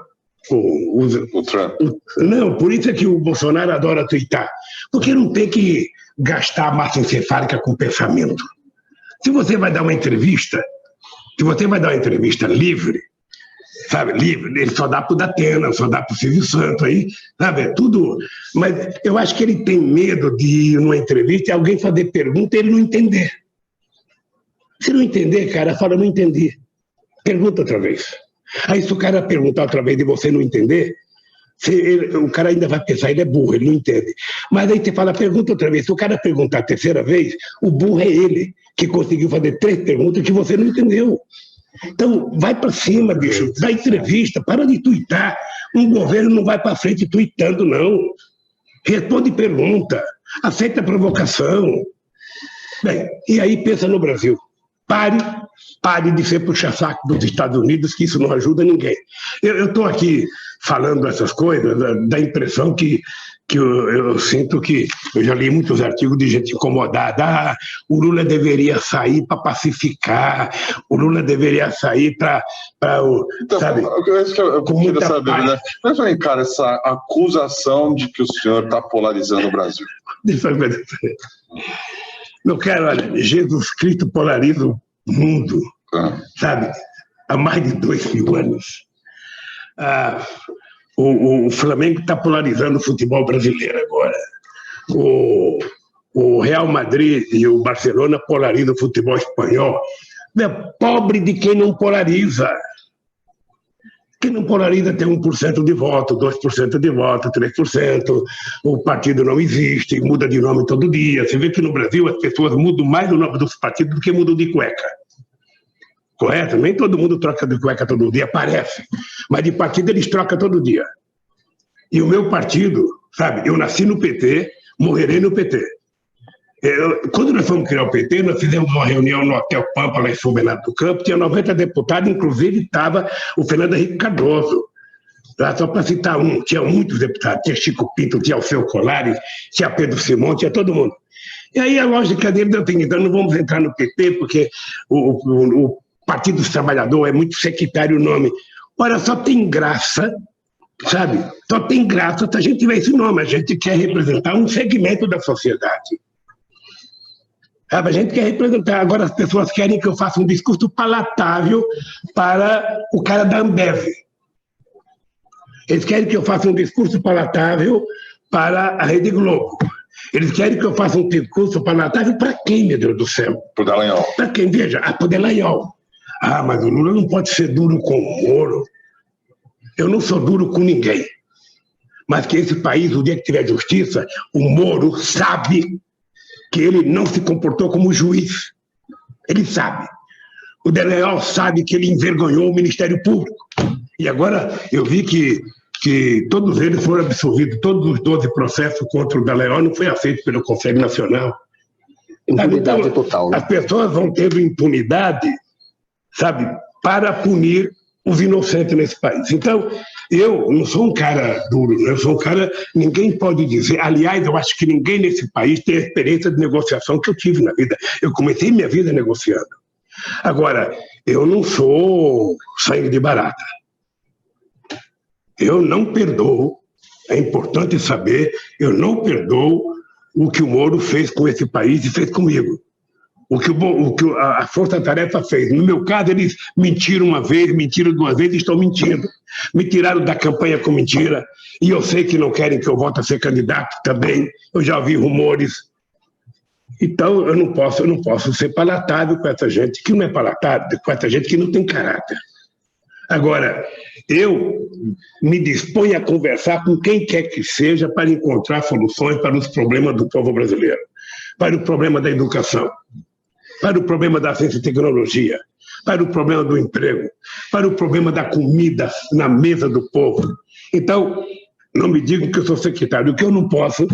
o Trump. Não, por isso é que o Bolsonaro adora twittar. Porque não tem que gastar a massa encefálica com pensamento. Se você vai dar uma entrevista livre, sabe, livre, ele só dá para o Datena, só dá para o Silvio Santos, aí, sabe, é tudo. Mas eu acho que ele tem medo de ir numa entrevista e alguém fazer pergunta e ele não entender. Se não entender, cara, fala, não entendi. Pergunta outra vez. Aí se o cara perguntar outra vez e você não entender, o cara ainda vai pensar, ele é burro, ele não entende. Mas aí você fala, pergunta outra vez. Se o cara perguntar a terceira vez, o burro é ele, que conseguiu fazer 3 perguntas que você não entendeu. Então, vai para cima, bicho, dá entrevista, para de tuitar. Um governo não vai para frente tuitando, não. Responde pergunta, aceita a provocação. Bem, e aí pensa no Brasil. Pare de ser puxa-saco dos Estados Unidos, que isso não ajuda ninguém. Eu estou aqui falando essas coisas, da impressão que eu sinto que eu já li muitos artigos de gente incomodada. O Lula deveria sair para pacificar, o Lula deveria sair para então, sabe, eu queria saber, né? Mas vem, cara, essa acusação de que o senhor está polarizando o Brasil. Meu caro, olha, Jesus Cristo polariza o mundo, sabe? Há mais de 2000 anos. O Flamengo está polarizando o futebol brasileiro agora. O Real Madrid e o Barcelona polarizam o futebol espanhol. É pobre de quem não polariza. Quem não polariza tem 1% de voto, 2% de voto, 3%. O partido não existe, muda de nome todo dia. Você vê que no Brasil as pessoas mudam mais o nome dos partidos do que mudam de cueca. Correto? Nem todo mundo troca de cueca todo dia, parece. Mas de partido eles trocam todo dia. E o meu partido, sabe, eu nasci no PT, morrerei no PT. Quando nós fomos criar o PT, nós fizemos uma reunião no Hotel Pampa, lá em São Bernardo do Campo, tinha 90 deputados, inclusive estava o Fernando Henrique Cardoso. Só para citar um, tinha muitos deputados, tinha Chico Pinto, tinha Alceu Colares, tinha Pedro Simão, tinha todo mundo. E aí a lógica dele deu assim, então não vamos entrar no PT, porque o Partido dos Trabalhadores é muito sectário o nome. Ora, só tem graça, sabe? Só tem graça se a gente tiver esse nome, a gente quer representar um segmento da sociedade. Sabe? A gente quer representar, agora as pessoas querem que eu faça um discurso palatável para o cara da Ambev. Eles querem que eu faça um discurso palatável para a Rede Globo. Eles querem que eu faça um discurso palatável para quem, meu Deus do céu? Para o Dallagnol. Para quem? Veja, para o Dallagnol. Ah, mas o Lula não pode ser duro com o Moro. Eu não sou duro com ninguém. Mas que esse país, o dia que tiver justiça, o Moro sabe que ele não se comportou como juiz. Ele sabe. O Dallagnol sabe que ele envergonhou o Ministério Público. E agora eu vi que todos eles foram absolvidos, todos os 12 processos contra o Dallagnol não foi aceito pelo Conselho Nacional. Impunidade então, total. Né? As pessoas vão tendo impunidade, sabe, para punir os inocentes nesse país. Então, eu não sou um cara duro, eu sou um cara, ninguém pode dizer, aliás, eu acho que ninguém nesse país tem a experiência de negociação que eu tive na vida. Eu comecei minha vida negociando. Agora, eu não sou sangue de barata. Eu não perdoo, é importante saber, eu não perdoo o que o Moro fez com esse país e fez comigo. O que a Força Tarefa fez. No meu caso, eles mentiram uma vez, mentiram duas vezes e estão mentindo. Me tiraram da campanha com mentira, e eu sei que não querem que eu volte a ser candidato também. Eu já ouvi rumores. Então, eu não posso ser palatável com essa gente que não é palatável, com essa gente que não tem caráter. Agora, eu me disponho a conversar com quem quer que seja para encontrar soluções para os problemas do povo brasileiro, para o problema da educação, para o problema da ciência e tecnologia, para o problema do emprego, para o problema da comida na mesa do povo. Então, não me digam que eu sou secretário. O que eu não posso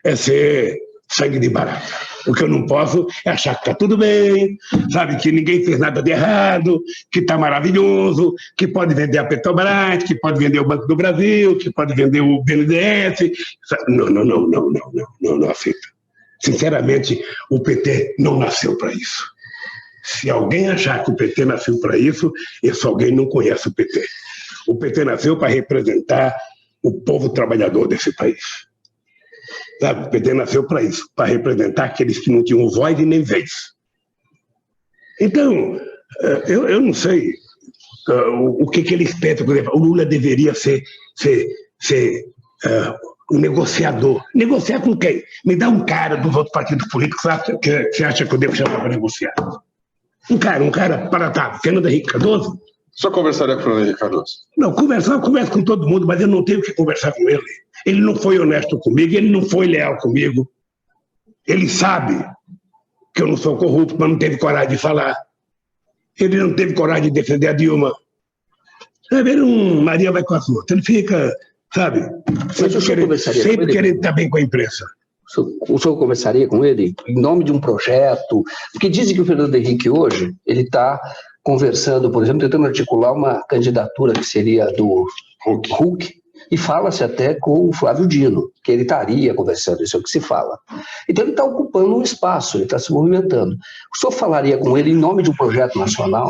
é ser sangue de barata. O que eu não posso é achar que está tudo bem, sabe, que ninguém fez nada de errado, que está maravilhoso, que pode vender a Petrobras, que pode vender o Banco do Brasil, que pode vender o BNDES. Não aceito. Sinceramente, o PT não nasceu para isso. Se alguém achar que o PT nasceu para isso, esse alguém não conhece o PT. O PT nasceu para representar o povo trabalhador desse país. Sabe? O PT nasceu para isso, para representar aqueles que não tinham voz e nem vez. Então, eu não sei o que eles pensam. Por exemplo, o Lula deveria ser um negociador. Negociar com quem? Me dá um cara dos outros partidos políticos que você acha que eu devo chamar para negociar. Um cara palatável, Fernando Henrique Cardoso. Só conversaria com o Fernando Henrique Cardoso? Não, eu converso com todo mundo, mas eu não tenho que conversar com ele. Ele não foi honesto comigo, ele não foi leal comigo. Ele sabe que eu não sou corrupto, mas não teve coragem de falar. Ele não teve coragem de defender a Dilma. Sabe, Maria vai com as outras. Ele fica, sabe, sempre querendo estar bem com a imprensa. O senhor conversaria com ele em nome de um projeto? Porque dizem que o Fernando Henrique hoje, ele está conversando, por exemplo, tentando articular uma candidatura que seria do Huck, e fala-se até com o Flávio Dino, que ele estaria conversando, isso é o que se fala. Então ele está ocupando um espaço, ele está se movimentando. O senhor falaria com ele em nome de um projeto nacional?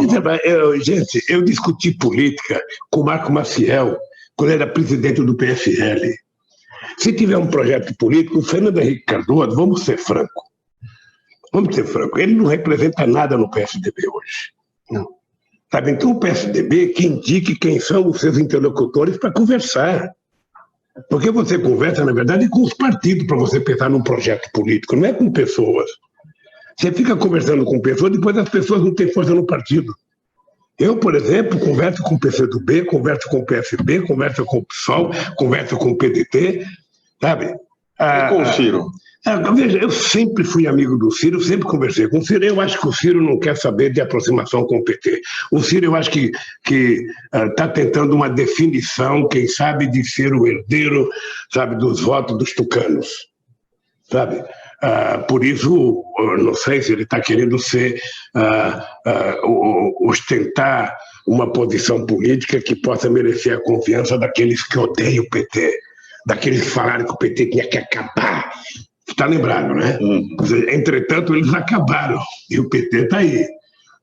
Gente, eu discuti política com o Marco Maciel, quando era presidente do PSL. Se tiver um projeto político, o Fernando Henrique Cardoso, vamos ser francos, ele não representa nada no PSDB hoje. Não. Sabe? Então o PSDB que indique quem são os seus interlocutores para conversar. Porque você conversa, na verdade, com os partidos para você pensar num projeto político, não é com pessoas. Você fica conversando com pessoas, depois as pessoas não têm força no partido. Eu, por exemplo, converso com o PCdoB, converso com o PSB, converso com o PSOL, converso com o PDT, sabe? E com o Ciro? Veja, eu sempre fui amigo do Ciro, sempre conversei com o Ciro. Eu acho que o Ciro não quer saber de aproximação com o PT. O Ciro, eu acho que está tentando uma definição, quem sabe, de ser o herdeiro, sabe, dos votos dos tucanos, sabe? Por isso, não sei se ele está querendo ostentar uma posição política que possa merecer a confiança daqueles que odeiam o PT, daqueles que falaram que o PT tinha que acabar. Está lembrado, né? Entretanto, eles acabaram e o PT está aí.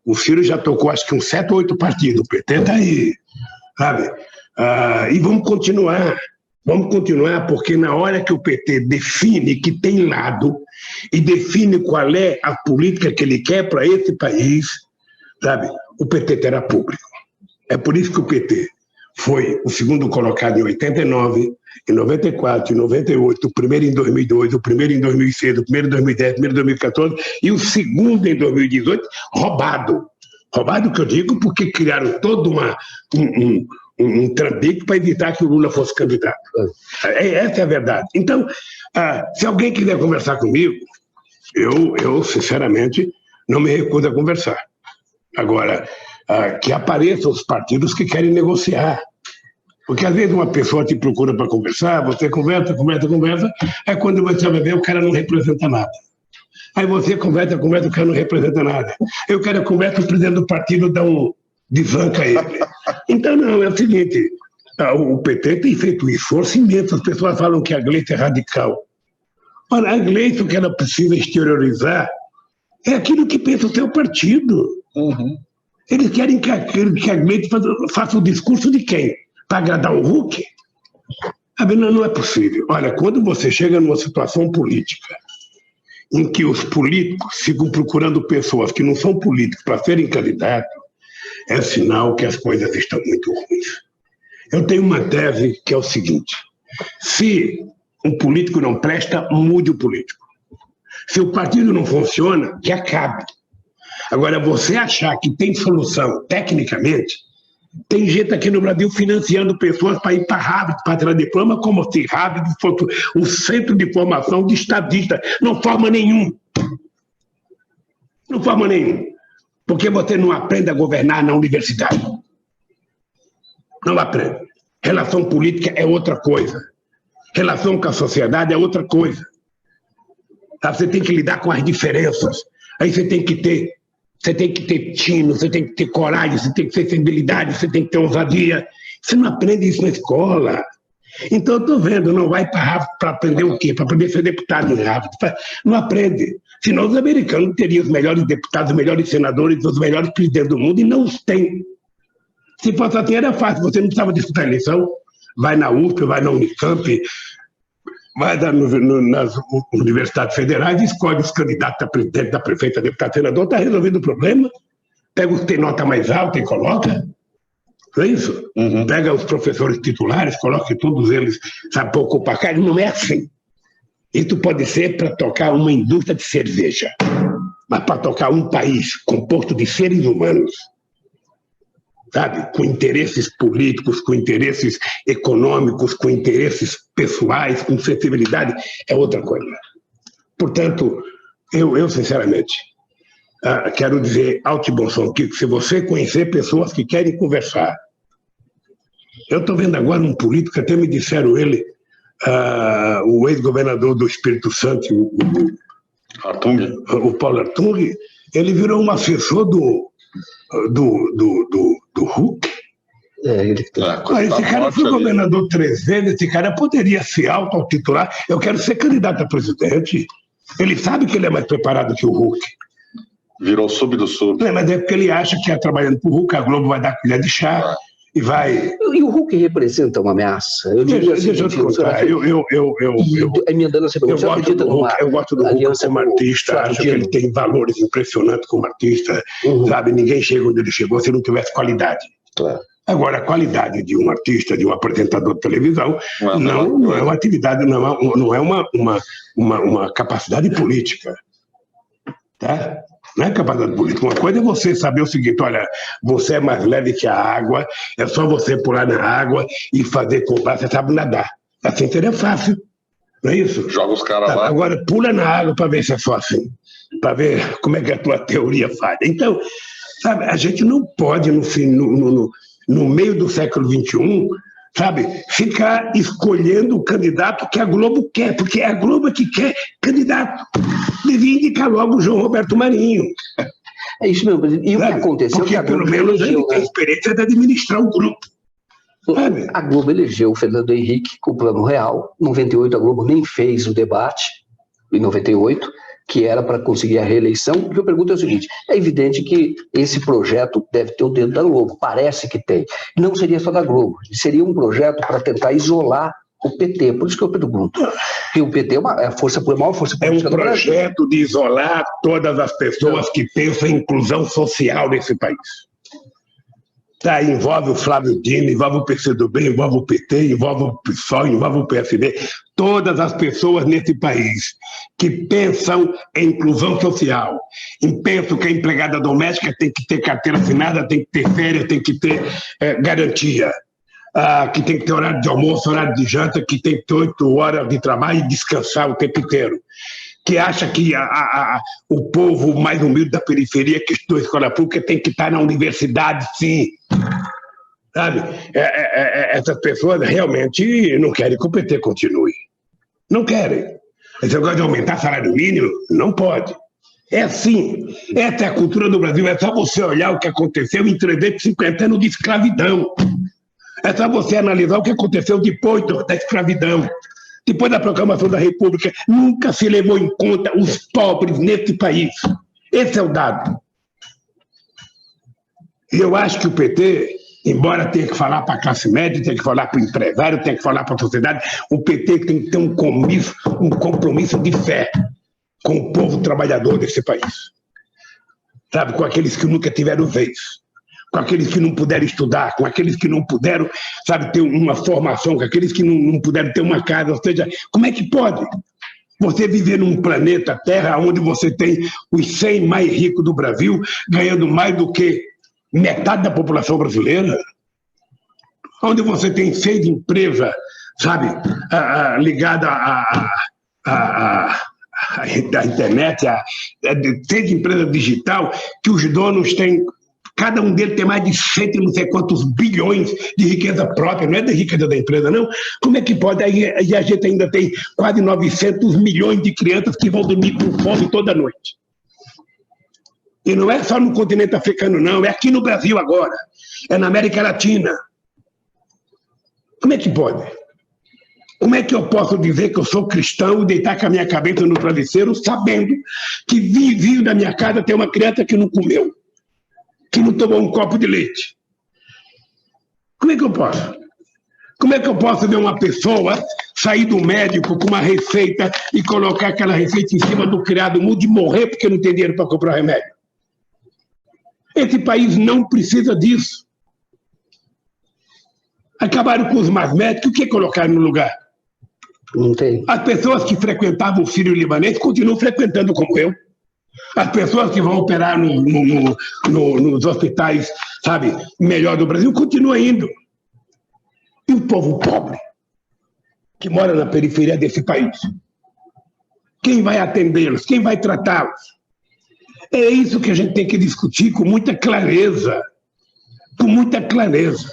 O Ciro já tocou acho que uns 7 ou 8 partidos, o PT está aí, sabe? E vamos continuar, porque na hora que o PT define que tem lado e define qual é a política que ele quer para esse país, sabe? O PT terá público. É por isso que o PT foi o segundo colocado em 89, em 94, em 98, o primeiro em 2002, o primeiro em 2006, o primeiro em 2010, o primeiro em 2014 e o segundo em 2018, roubado. Roubado que eu digo porque criaram todo um trambique para evitar que o Lula fosse candidato. Essa é a verdade. Então, se alguém quiser conversar comigo, eu sinceramente, não me recuso a conversar. Agora, que apareçam os partidos que querem negociar. Porque às vezes uma pessoa te procura para conversar, você conversa, aí quando você vai ver, o cara não representa nada. Aí você conversa, o cara não representa nada. Eu quero conversa, o presidente do partido desvanca ele. Então, não, é o seguinte, o PT tem feito um esforço imenso, as pessoas falam que a Gleice é radical. Olha, a Gleice, o que ela precisa exteriorizar é aquilo que pensa o seu partido. Eles querem que a Gleice faça o discurso de quem? Para agradar o Huck? Não é possível. Olha, quando você chega numa situação política em que os políticos ficam procurando pessoas que não são políticos para serem candidatos, é sinal que as coisas estão muito ruins. Eu tenho uma tese que é o seguinte: se um político não presta, mude o político. Se o partido não funciona, que acabe. Agora, você achar que tem solução tecnicamente, tem gente aqui no Brasil financiando pessoas para ir para Harvard, para tirar diploma, como se Harvard fosse um centro de formação de estadista. Não forma nenhum. Não forma nenhum. Porque você não aprende a governar na universidade. Não aprende. Relação política é outra coisa. Relação com a sociedade é outra coisa. Você tem que lidar com as diferenças. Aí você tem que ter tino, você tem que ter coragem, você tem que ter sensibilidade, você tem que ter ousadia. Você não aprende isso na escola. Então, eu estou vendo, não vai para Harvard para aprender o quê? Para poder ser deputado em Harvard. Não aprende. Senão os americanos teriam os melhores deputados, os melhores senadores, os melhores presidentes do mundo, e não os têm. Se fosse assim, era fácil. Você não precisava disputar a eleição. Vai na USP, vai na Unicamp, vai nas universidades federais, escolhe os candidatos a presidente, a prefeita, a deputado, senador, está resolvido o problema. Pega os que têm nota mais alta e coloca. Não é isso? Pega os professores titulares, coloca todos eles, sabe, para ocupar cargo. Não é assim. Isso pode ser para tocar uma indústria de cerveja, mas para tocar um país composto de seres humanos, sabe, com interesses políticos, com interesses econômicos, com interesses pessoais, com sensibilidade, é outra coisa. Portanto, eu sinceramente, quero dizer alto e bom som, que se você conhecer pessoas que querem conversar, eu estou vendo agora um político, até me disseram ele, o ex-governador do Espírito Santo, o Paulo Artung, ele virou um assessor do Huck. Esse cara foi governador 3 vezes, esse cara poderia se auto-titular. Eu quero ser candidato a presidente. Ele sabe que ele é mais preparado que o Huck. Virou sub do sub. Mas é porque ele acha que trabalhando para o Huck, a Globo vai dar colher de chá e vai... E o Huck representa uma ameaça? Eu diria assim, deixa eu te contar. Eu gosto do Huck como artista, acho que ele tem valores impressionantes como artista, sabe? Ninguém chega onde ele chegou se não tivesse qualidade. Claro. Agora, a qualidade de um artista, de um apresentador de televisão, não é uma atividade, não é uma capacidade política. Tá? Não é capacidade política. Uma coisa é você saber o seguinte: olha, você é mais leve que a água, é só você pular na água e fazer combate, você sabe nadar. Assim seria fácil, não é isso? Joga os caras lá. Agora, pula na água para ver se é só assim, para ver como é que a tua teoria falha. Então, sabe, a gente não pode, no meio do século XXI, sabe, ficar escolhendo o candidato que a Globo quer, porque é a Globo que quer candidato. Devia indicar logo o João Roberto Marinho. É isso mesmo. E o que aconteceu? Porque Que a Globo pelo menos elegeu, ele tem experiência de administrar o grupo. Sabe? A Globo elegeu o Fernando Henrique com o Plano Real. Em 98, a Globo nem fez o debate, em 98, que era para conseguir a reeleição. O que eu pergunto é o seguinte: é evidente que esse projeto deve ter o dedo da Globo, parece que tem. Não seria só da Globo, seria um projeto para tentar isolar o PT. Por isso que eu pergunto. Porque o PT é a maior força política do Brasil. É um projeto de isolar todas as pessoas que pensam em inclusão social nesse país. Tá, envolve o Flávio Dino, envolve o PCdoB, envolve o PT, envolve o PSOL, envolve o PSD. Todas as pessoas nesse país que pensam em inclusão social, pensam que a empregada doméstica tem que ter carteira assinada, tem que ter férias, tem que ter garantia, que tem que ter horário de almoço, horário de janta, que tem que ter 8 horas de trabalho e descansar o tempo inteiro. Que acha que o povo mais humilde da periferia que estudou escola pública tem que estar na universidade, sim. Sabe? Essas pessoas realmente não querem que o PT continue. Não querem. Esse negócio de aumentar o salário mínimo, não pode. É assim. Essa é a cultura do Brasil. É só você olhar o que aconteceu em 350 anos de escravidão. É só você analisar o que aconteceu depois da escravidão. Depois da proclamação da República, nunca se levou em conta os pobres nesse país. Esse é o dado. E eu acho que o PT, embora tenha que falar para a classe média, tenha que falar para o empresário, tenha que falar para a sociedade, o PT tem que ter um compromisso de fé com o povo trabalhador desse país. Sabe, com aqueles que nunca tiveram vez, com aqueles que não puderam estudar, com aqueles que não puderam, sabe, ter uma formação, com aqueles que não puderam ter uma casa. Ou seja, como é que pode você viver num planeta Terra onde você tem os 100 mais ricos do Brasil ganhando mais do que metade da população brasileira? Onde você tem 6 empresas, sabe, ligadas à internet, 6 empresas digital, que os donos têm. Cada um deles tem mais de 100 e não sei quantos bilhões de riqueza própria, não é da riqueza da empresa, não. Como é que pode? E a gente ainda tem quase 900 milhões de crianças que vão dormir com fome toda noite. E não é só no continente africano, não. É aqui no Brasil agora. É na América Latina. Como é que pode? Como é que eu posso dizer que eu sou cristão e deitar com a minha cabeça no travesseiro sabendo que vizinho da minha casa tem uma criança que não comeu, que não tomou um copo de leite? Como é que eu posso? Como é que eu posso ver uma pessoa sair do médico com uma receita e colocar aquela receita em cima do criado mudo e morrer porque não tem dinheiro para comprar remédio? Esse país não precisa disso. Acabaram com os mais médicos, o que colocaram no lugar? Não tem. As pessoas que frequentavam o Sírio-Libanês continuam frequentando como eu. As pessoas que vão operar nos hospitais, sabe, melhor do Brasil, continuam indo. E o povo pobre, que mora na periferia desse país? Quem vai atendê-los? Quem vai tratá-los? É isso que a gente tem que discutir com muita clareza. Com muita clareza.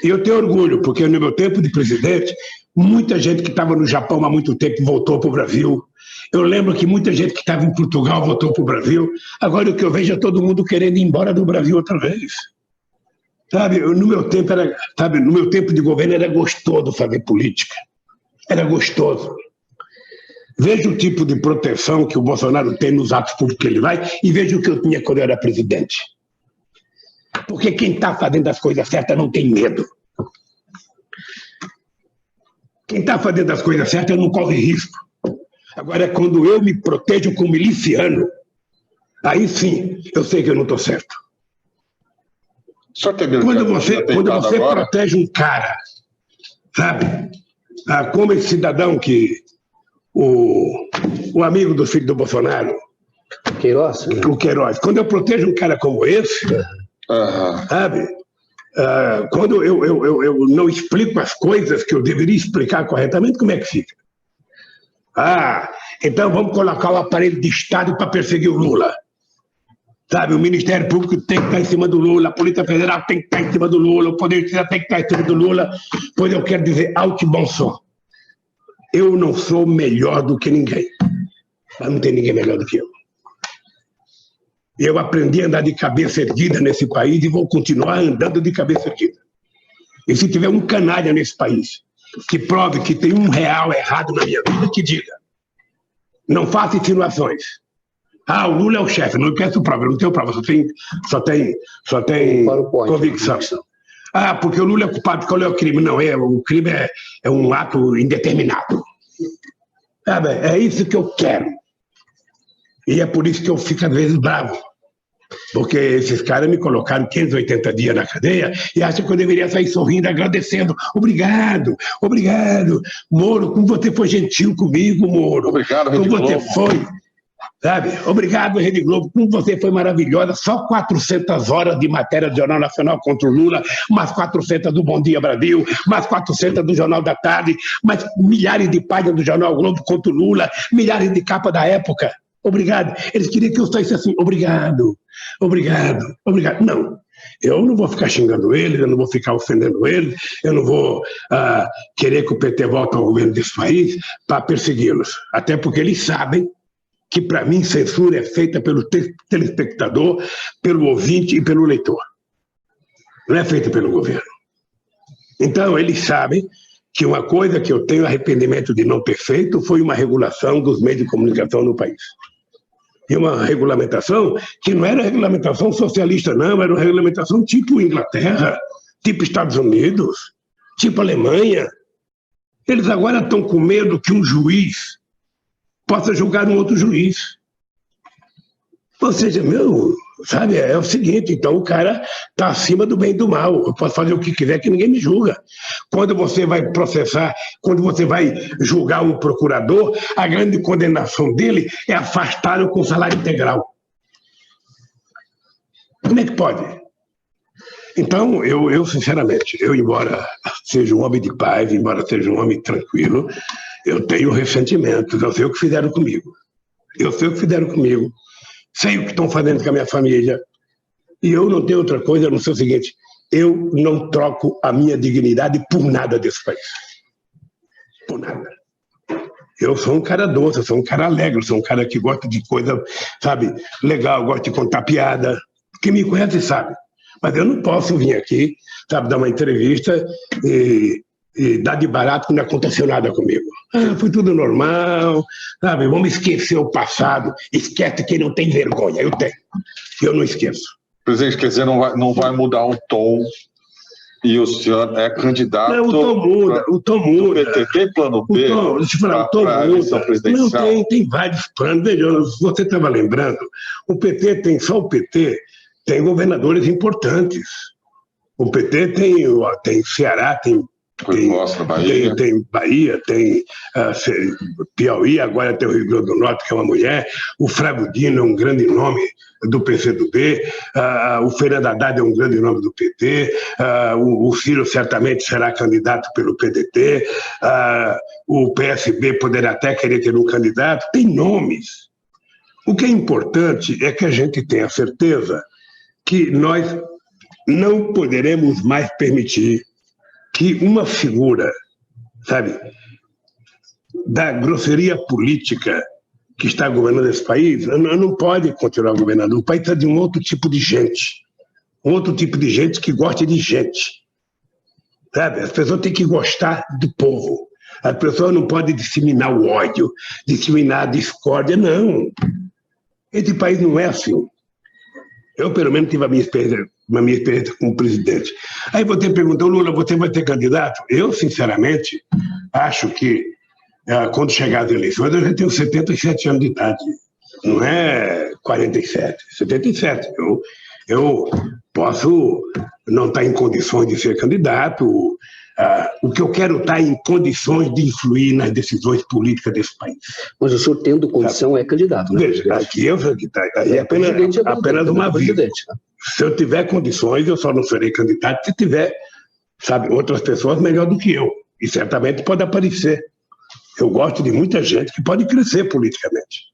E eu tenho orgulho, porque no meu tempo de presidente, muita gente que estava no Japão há muito tempo voltou para o Brasil. Eu lembro que muita gente que estava em Portugal voltou para o Brasil. Agora o que eu vejo é todo mundo querendo ir embora do Brasil outra vez. Sabe, no meu tempo de governo era gostoso fazer política. Era gostoso. Veja o tipo de proteção que o Bolsonaro tem nos atos públicos que ele vai e veja o que eu tinha quando eu era presidente. Porque quem está fazendo as coisas certas não tem medo. Quem está fazendo as coisas certas não corre risco. Agora, é quando eu me protejo como miliciano, aí sim eu sei que eu não estou certo. Quando você protege um cara, sabe? Como esse cidadão que o amigo do filho do Bolsonaro, Queiroz, né? O Queiroz. Quando eu protejo um cara como esse, sabe? Quando eu não explico as coisas que eu deveria explicar corretamente, como é que fica? Então vamos colocar o aparelho de Estado para perseguir o Lula. Sabe, o Ministério Público tem que estar em cima do Lula, a Polícia Federal tem que estar em cima do Lula, o Poder Judiciário tem que estar em cima do Lula, pois eu quero dizer alto e bom som. Eu não sou melhor do que ninguém, mas não tem ninguém melhor do que eu. Eu aprendi a andar de cabeça erguida nesse país e vou continuar andando de cabeça erguida. E se tiver um canalha nesse país que prove que tem R$1 errado na minha vida, que diga. Não faça insinuações. Ah, o Lula é o chefe, não peço prova, eu não tenho prova, só tem convicção. Ah, porque o Lula é culpado, qual é o crime? Não, o crime é um ato indeterminado. É isso que eu quero. E é por isso que eu fico, às vezes, bravo. Porque esses caras me colocaram 580 dias na cadeia e acham que eu deveria sair sorrindo, agradecendo. Obrigado, obrigado. Moro, como você foi gentil comigo, Moro. Obrigado, Rede Como Globo. você foi, sabe? Obrigado, Rede Globo. Como você foi maravilhosa. Só 400 horas de matéria do Jornal Nacional contra o Lula, mais 400 do Bom Dia Brasil, mais 400 do Jornal da Tarde, mais milhares de páginas do Jornal Globo contra o Lula, milhares de capas da época. Obrigado. Eles queriam que eu saísse assim, obrigado, obrigado, obrigado. Não, eu não vou ficar xingando eles, eu não vou ficar ofendendo eles, eu não vou querer que o PT volte ao governo desse país para persegui-los. Até porque eles sabem que, para mim, censura é feita pelo telespectador, pelo ouvinte e pelo leitor. Não é feita pelo governo. Então, eles sabem que uma coisa que eu tenho arrependimento de não ter feito foi uma regulação dos meios de comunicação no país. E uma regulamentação que não era regulamentação socialista, não, era uma regulamentação tipo Inglaterra, tipo Estados Unidos, tipo Alemanha. Eles agora estão com medo que um juiz possa julgar um outro juiz. Ou seja, sabe, é o seguinte, então o cara está acima do bem e do mal, eu posso fazer o que quiser que ninguém me julga. Quando você vai processar, quando você vai julgar um procurador, a grande condenação dele é afastá-lo com salário integral. Como é que pode? Então, eu sinceramente, embora seja um homem de paz, embora seja um homem tranquilo, eu tenho ressentimentos, eu sei o que fizeram comigo. Eu sei o que fizeram comigo. Sei o que estão fazendo com a minha família. E eu não tenho outra coisa a não ser o seguinte: eu não troco a minha dignidade por nada desse país. Por nada. Eu sou um cara doce, eu sou um cara alegre, eu sou um cara que gosta de coisa, sabe, legal, gosta de contar piada. Quem me conhece sabe. Mas eu não posso vir aqui, sabe, dar uma entrevista e dar de barato que não aconteceu nada comigo. Foi tudo normal, sabe? Vamos esquecer o passado. Esquece quem não tem vergonha. Eu tenho. Eu não esqueço. Presidente, quer dizer, não vai mudar o tom e o senhor é candidato... Não, o tom muda. O PT tem plano B para a eleição presidencial? Não, tem vários planos. Veja, você estava lembrando, só o PT tem governadores importantes. O PT tem Ceará, tem Bahia, tem Piauí, agora tem o Rio Grande do Norte, que é uma mulher, o Flávio Dino é um grande nome do PCdoB, o Fernando Haddad é um grande nome do PT, o Ciro certamente será candidato pelo PDT, o PSB poderá até querer ter um candidato, tem nomes. O que é importante é que a gente tenha certeza que nós não poderemos mais permitir que uma figura, sabe, da grosseria política que está governando esse país, não pode continuar governando. O país está de um outro tipo de gente. Um outro tipo de gente que gosta de gente. Sabe? As pessoas têm que gostar do povo. As pessoas não podem disseminar o ódio, disseminar a discórdia, não. Esse país não é assim. Eu, pelo menos, tive a minha experiência como presidente. Aí você perguntou, Lula, você vai ter candidato? Eu, sinceramente, acho que, quando chegar as eleições, eu já tenho 77 anos de idade. Não é 47, 77. Eu posso não estar em condições de ser candidato. O que eu quero estar em condições de influir nas decisões políticas desse país. Mas o senhor tendo condição é candidato, né? Veja, aqui é apenas uma vida. Se eu tiver condições, eu só não serei candidato se tiver, sabe, outras pessoas melhor do que eu. E certamente pode aparecer. Eu gosto de muita gente que pode crescer politicamente.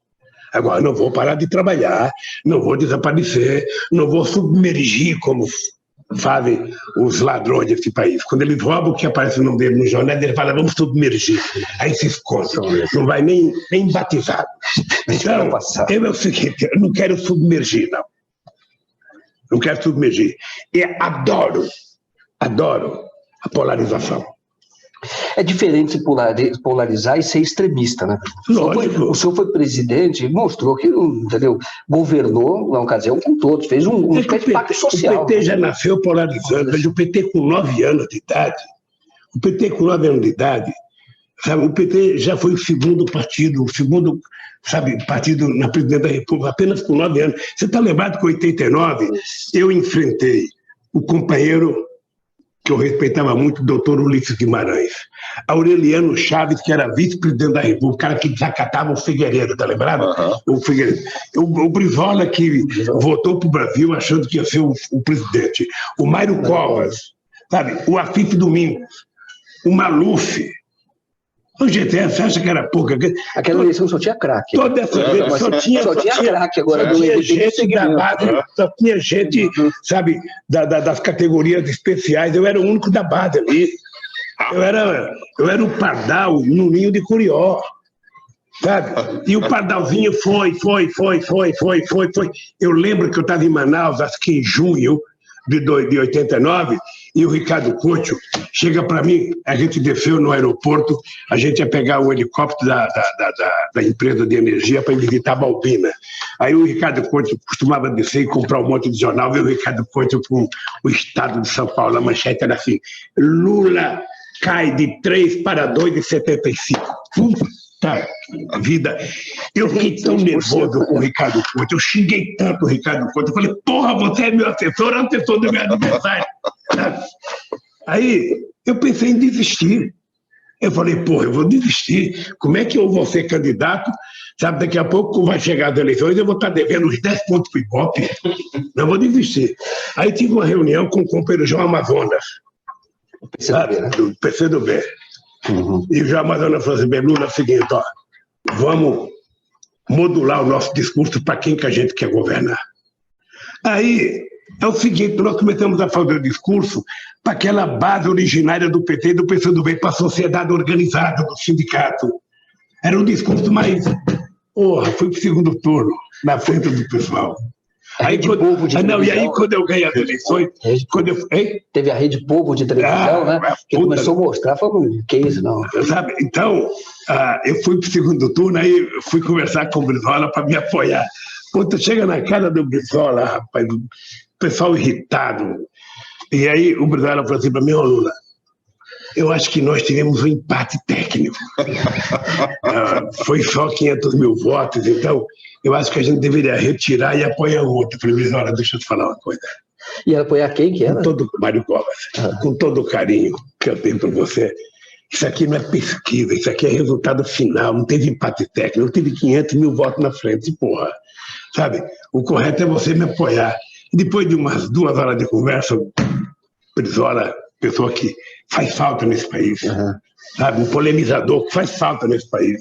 Agora, não vou parar de trabalhar, não vou desaparecer, não vou submergir como fazem os ladrões desse país. Quando eles roubam o que aparece o nome dele no jornal, ele fala, vamos submergir. Aí se esconde, não vai nem batizado. Então, é o seguinte, eu não quero submergir, não. Não quero submergir. E adoro a polarização. É diferente polarizar e ser extremista, né? O senhor foi presidente e mostrou que, entendeu, governou na ocasião com todos, fez um pacto social. O PT já nasceu polarizando, mas o PT com 9 anos de idade, sabe, o PT já foi o segundo partido, partido na presidência da República, apenas com 9 anos. Você está lembrado que em 89 eu enfrentei o companheiro que eu respeitava muito, o doutor Ulisses Guimarães, Aureliano Chaves, que era vice-presidente da República, o cara que desacatava o Figueiredo, tá lembrado? O Figueiredo. O Brizola, que votou para o Brasil achando que ia ser o presidente. O Mário Covas, sabe? O Afif Domingos, o Maluf. O GTS, você acha que era pouca? Aquela eleição só tinha craque. Toda essa vez só tinha craque agora. Só tinha gente, sabe, das categorias especiais. Eu era o único da base ali. Eu era o pardal no ninho de Curió, sabe? E o pardalzinho foi. Eu lembro que eu estava em Manaus, acho que em junho de 89, e o Ricardo Couto chega para mim, a gente desceu no aeroporto, a gente ia pegar o helicóptero da empresa de energia para visitar a Balbina. Aí o Ricardo Couto costumava descer e comprar um monte de jornal, veio o Ricardo Couto com o Estado de São Paulo, a manchete era assim, Lula cai de 3 para 2,75. Puta vida. Eu fiquei tão nervoso com o Ricardo Couto, eu xinguei tanto o Ricardo Couto, eu falei, porra, você é meu assessor, é o assessor do meu adversário. Aí eu pensei em desistir. Eu falei, porra, eu vou desistir. Como é que eu vou ser candidato? Sabe, daqui a pouco vai chegar as eleições, eu vou estar devendo os 10 pontos para o Ibope. Não vou desistir. Aí tive uma reunião com o companheiro João Amazonas, do PCdoB. E o João Amazonas falou assim, Lula, é o seguinte, ó, vamos modular o nosso discurso para quem que a gente quer governar. Aí é o seguinte, nós começamos a fazer o discurso para aquela base originária do PT e do PCdoB, para a sociedade organizada do sindicato. Era um discurso mais... Porra, fui para o segundo turno, na frente do pessoal. Aí, quando eu ganhei as eleições... Teve a Rede Povo de televisão, né? Que começou a mostrar, falou, que isso, não. Sabe? Então, eu fui para o segundo turno, aí fui conversar com o Brizola para me apoiar. Puta, chega na cara do Brizola, rapaz, o pessoal irritado. E aí o Brizola falou assim para mim, Lula, eu acho que nós tivemos um empate técnico. Foi só 500 mil votos, então eu acho que a gente deveria retirar e apoiar o outro. Eu falei, Brizola, deixa eu te falar uma coisa. E apoiar quem que era? Mário Covas, com todo o carinho que eu tenho por você. Isso aqui não é pesquisa, isso aqui é resultado final, não teve empate técnico, não teve 500 mil votos na frente, porra. Sabe, o correto é você me apoiar. E depois de umas 2 horas de conversa, Brizola, pessoa que faz falta nesse país, sabe, um polemizador que faz falta nesse país,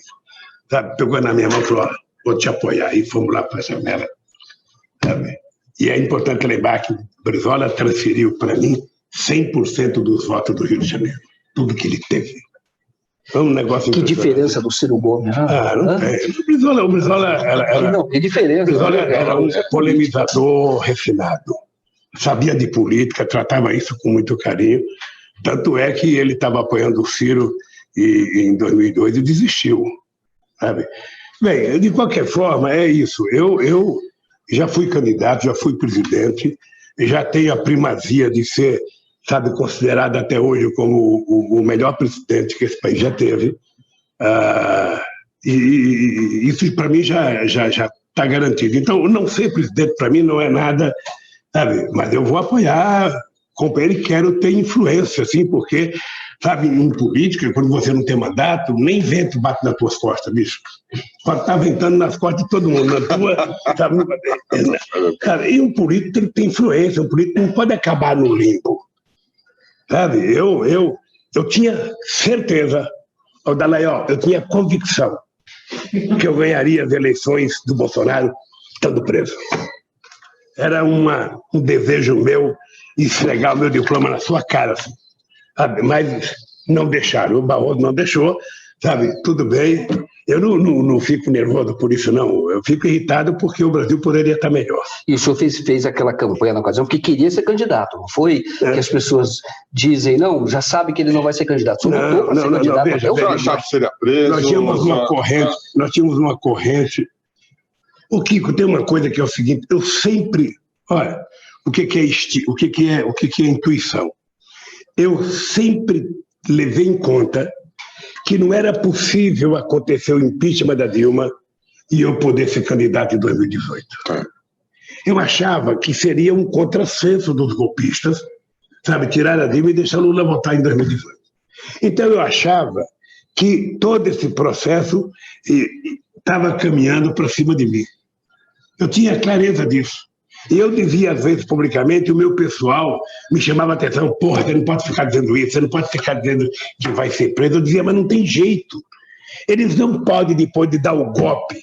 sabe, pegou na minha mão e falou, vou te apoiar, e fomos lá para a janela, sabe. E é importante lembrar que o Brizola transferiu para mim 100% dos votos do Rio de Janeiro, tudo que ele teve. Foi um negócio que diferença do Ciro Gomes? Não tem. O Brizola era um polemizador refinado. Sabia de política, tratava isso com muito carinho. Tanto é que ele estava apoiando o Ciro em 2002 e desistiu. Sabe? Bem, de qualquer forma, é isso. Eu já fui candidato, já fui presidente, já tenho a primazia de ser, sabe, considerado até hoje como o melhor presidente que esse país já teve. E isso para mim já está garantido. Então, não ser presidente para mim não é nada, sabe, mas eu vou apoiar, companheiro, e quero ter influência, assim, porque, sabe, em política, quando você não tem mandato, nem vento bate nas tuas costas, bicho. Pode estar ventando nas costas de todo mundo, na tua, sabe, e um político tem que ter influência, um político não pode acabar no limbo. Sabe, eu tinha certeza, Dallagnol, eu tinha convicção que eu ganharia as eleições do Bolsonaro estando preso. Era um desejo meu esfregar o meu diploma na sua cara, assim, sabe? Mas não deixaram, o Barroso não deixou, sabe? Tudo bem, eu não fico nervoso por isso, não. Eu fico irritado porque o Brasil poderia estar melhor. E o senhor fez aquela campanha na ocasião porque queria ser candidato, não foi? Que as pessoas dizem, não, já sabe que ele não vai ser candidato. O senhor votou para ser candidato. Veja, eu achava que seria preso. Nós tínhamos uma corrente. O Kiko, tem uma coisa que é o seguinte, eu sempre... Olha, o que é intuição? Eu sempre levei em conta que não era possível acontecer o impeachment da Dilma e eu poder ser candidato em 2018. Eu achava que seria um contrassenso dos golpistas, sabe, tirar a Dilma e deixar Lula votar em 2018. Então eu achava que todo esse processo estava caminhando para cima de mim. Eu tinha clareza disso. E eu dizia, às vezes, publicamente, o meu pessoal me chamava a atenção, porra, você não pode ficar dizendo isso, você não pode ficar dizendo que vai ser preso. Eu dizia, mas não tem jeito. Eles não podem, depois de dar o golpe,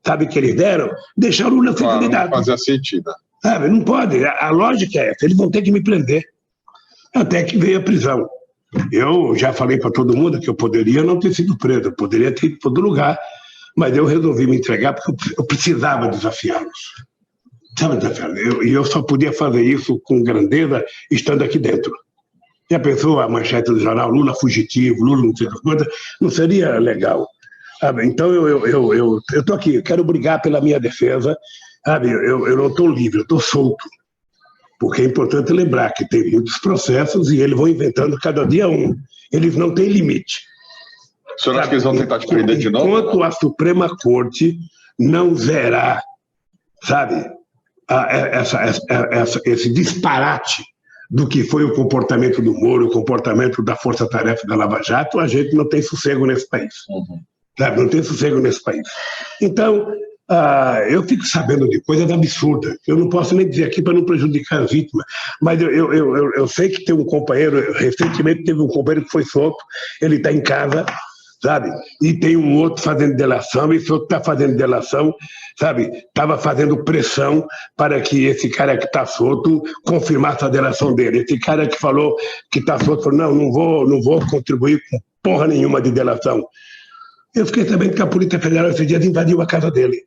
sabe, que eles deram, deixar o Lula ser candidato. Não fazia sentido. Sabe, não pode. A lógica é essa, eles vão ter que me prender. Até que veio a prisão. Eu já falei para todo mundo que eu poderia não ter sido preso, eu poderia ter ido para outro lugar, mas eu resolvi me entregar porque eu precisava desafiá-los. E eu só podia fazer isso com grandeza estando aqui dentro. E a pessoa, a manchete do jornal, Lula fugitivo, Lula não sei das coisas, não seria legal. Sabe? Então eu estou aqui, eu quero brigar pela minha defesa. Sabe? Eu não estou livre, eu estou solto. Porque é importante lembrar que tem muitos processos e eles vão inventando cada dia um. Eles não têm esse O senhor acha que eles vão tentar te prender de novo? Enquanto a Suprema Corte não zerar, sabe, esse disparate do que foi o comportamento do Moro, o comportamento da Força Tarefa da Lava Jato, a gente não tem sossego nesse país. Sabe? Não tem sossego nesse país. Então, eu fico sabendo de coisas absurdas. Eu não posso nem dizer aqui para não prejudicar a vítima, mas eu sei que tem um companheiro, recentemente teve um companheiro que foi solto, ele está em casa, sabe? E tem um outro fazendo delação, e esse outro está fazendo delação, sabe? Estava fazendo pressão para que esse cara que está solto confirmasse a delação dele. Esse cara que falou que está solto falou, não vou contribuir com porra nenhuma de delação. Eu fiquei sabendo que a Polícia Federal esse dia invadiu a casa dele.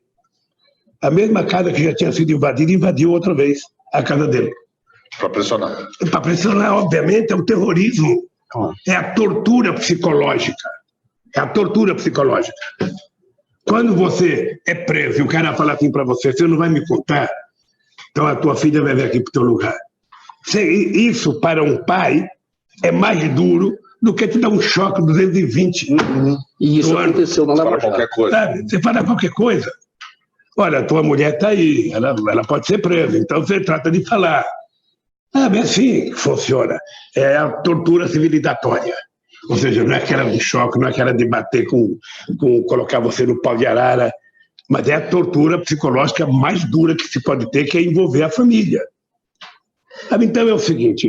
A mesma casa que já tinha sido invadida, invadiu outra vez a casa dele. Para pressionar. Para pressionar, obviamente, é o terrorismo. É a tortura psicológica. É a tortura psicológica. Quando você é preso e o cara fala assim para você, você não vai me contar, então a tua filha vai vir aqui para o teu lugar. Isso, para um pai, é mais duro do que te dar um choque 220. E isso aconteceu na Lava Jato. Qualquer coisa. Sabe? Você fala qualquer coisa. Olha, a tua mulher está aí, ela pode ser presa, então você trata de falar. É assim que funciona. É a tortura civilizatória. Ou seja, não é aquela de choque, não é aquela de bater colocar você no pau de arara, mas é a tortura psicológica mais dura que se pode ter, que é envolver a família. Então é o seguinte,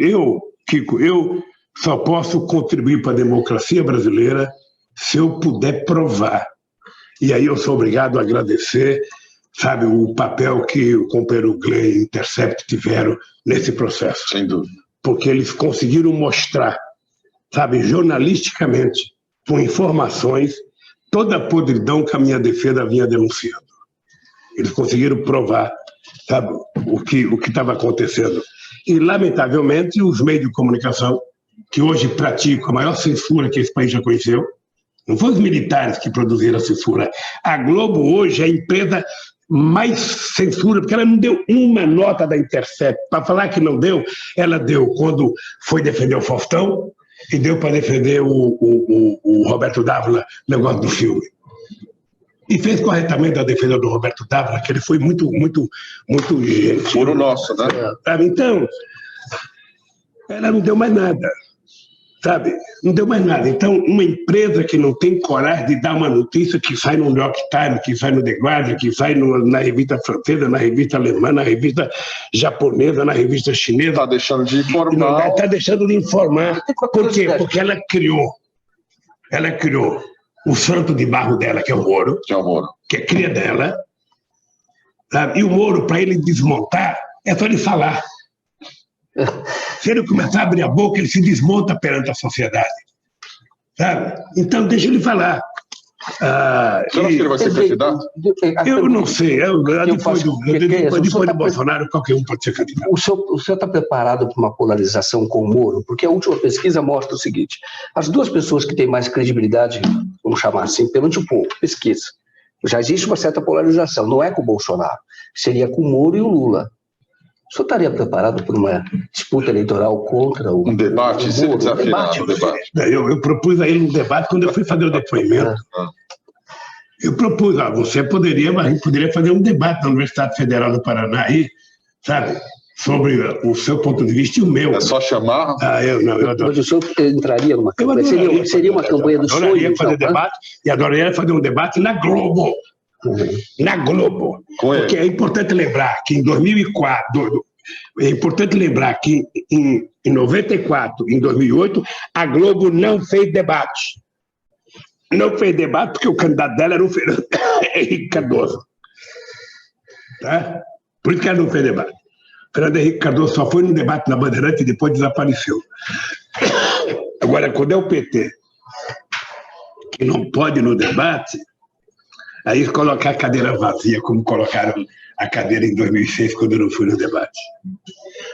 Kiko, eu só posso contribuir para a democracia brasileira se eu puder provar. E aí eu sou obrigado a agradecer, sabe, o papel que o companheiro Glenn e Intercept tiveram nesse processo. Sem dúvida. Porque eles conseguiram mostrar, sabe, jornalisticamente, com informações, toda a podridão que a minha defesa vinha denunciando. Eles conseguiram provar, sabe, o que estava acontecendo. E, lamentavelmente, os meios de comunicação, que hoje praticam a maior censura que esse país já conheceu, não foram os militares que produziram a censura. A Globo hoje é a empresa mais censura, porque ela não deu uma nota da Intercept. Para falar que não deu, ela deu quando foi defender o Faustão e deu para defender o Roberto Dávila, negócio do filme. E fez corretamente a defesa do Roberto Dávila, que ele foi muito gentil. Furo nosso, né? Então, ela não deu mais nada. Sabe? Não deu mais nada. Então, uma empresa que não tem coragem de dar uma notícia que sai no New York Times, que sai no The Guardian, que sai na revista francesa, na revista alemã, na revista japonesa, na revista chinesa. Está deixando de informar. Está deixando de informar. Por quê? Porque ela criou o santo de barro dela, que é o Moro, que é cria dela, sabe? E o Moro, para ele desmontar, é só ele falar. Se ele começar a abrir a boca, ele se desmonta perante a sociedade. Sabe? Então, deixa ele falar. Você acha que ele vai ser candidato? Eu não sei. Depois de Bolsonaro, qualquer um pode ser candidato. O senhor está preparado para uma polarização com o Moro? Porque a última pesquisa mostra o seguinte: as duas pessoas que têm mais credibilidade, vamos chamar assim, perante o povo, pesquisa, já existe uma certa polarização, não é com o Bolsonaro, seria com o Moro e o Lula. O senhor estaria preparado para uma disputa eleitoral contra o debate? O se Moro? desafiar no debate. Eu propus a ele um debate quando eu fui fazer o depoimento. Eu propus, você poderia fazer um debate na Universidade Federal do Paraná aí, sabe? Sobre o seu ponto de vista e o meu. É só chamar? Eu adoro. Mas o senhor entraria numa campanha? Seria uma campanha do sonho? Adoraria fazer debate, e adoraria fazer um debate na Globo. Na Globo. Porque é importante lembrar que em 2004, em 94, em 2008, a Globo não fez debate. Não fez debate porque o candidato dela era o Fernando Henrique Cardoso. Tá? Por isso que ela não fez debate. O Fernando Henrique Cardoso só foi no debate na Bandeirante e depois desapareceu. Agora, quando é o PT que não pode ir no debate, aí colocar a cadeira vazia, como colocaram a cadeira em 2006, quando eu não fui no debate.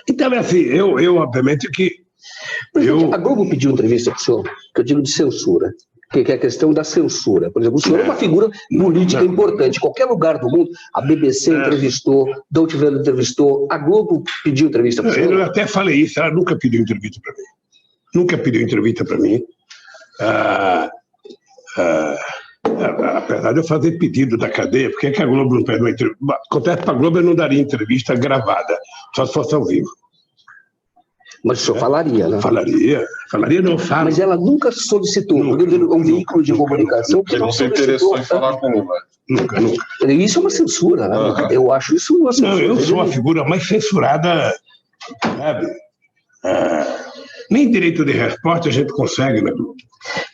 Então, é assim, eu obviamente que... A Globo pediu entrevista para o senhor, que eu digo de censura, que é a questão da censura. Por exemplo, o senhor é uma figura política importante. Em qualquer lugar do mundo, a BBC entrevistou, Deutsche Welle entrevistou, a Globo pediu entrevista para o senhor. Eu até falei isso, ela nunca pediu entrevista para mim. Nunca pediu entrevista para mim. Apesar de eu fazer pedido da cadeia, por que a Globo não pede uma entrevista? Acontece que para a Globo eu não daria entrevista gravada, só se fosse ao vivo. Mas o senhor falaria, né? Falaria não falo. Mas ela nunca solicitou, porque é um veículo de comunicação que não se interessou em falar com o Lula. Nunca. Isso é uma censura, né? Eu acho isso uma censura. Não, eu sou a figura mais censurada, sabe? Nem direito de resposta a gente consegue, né?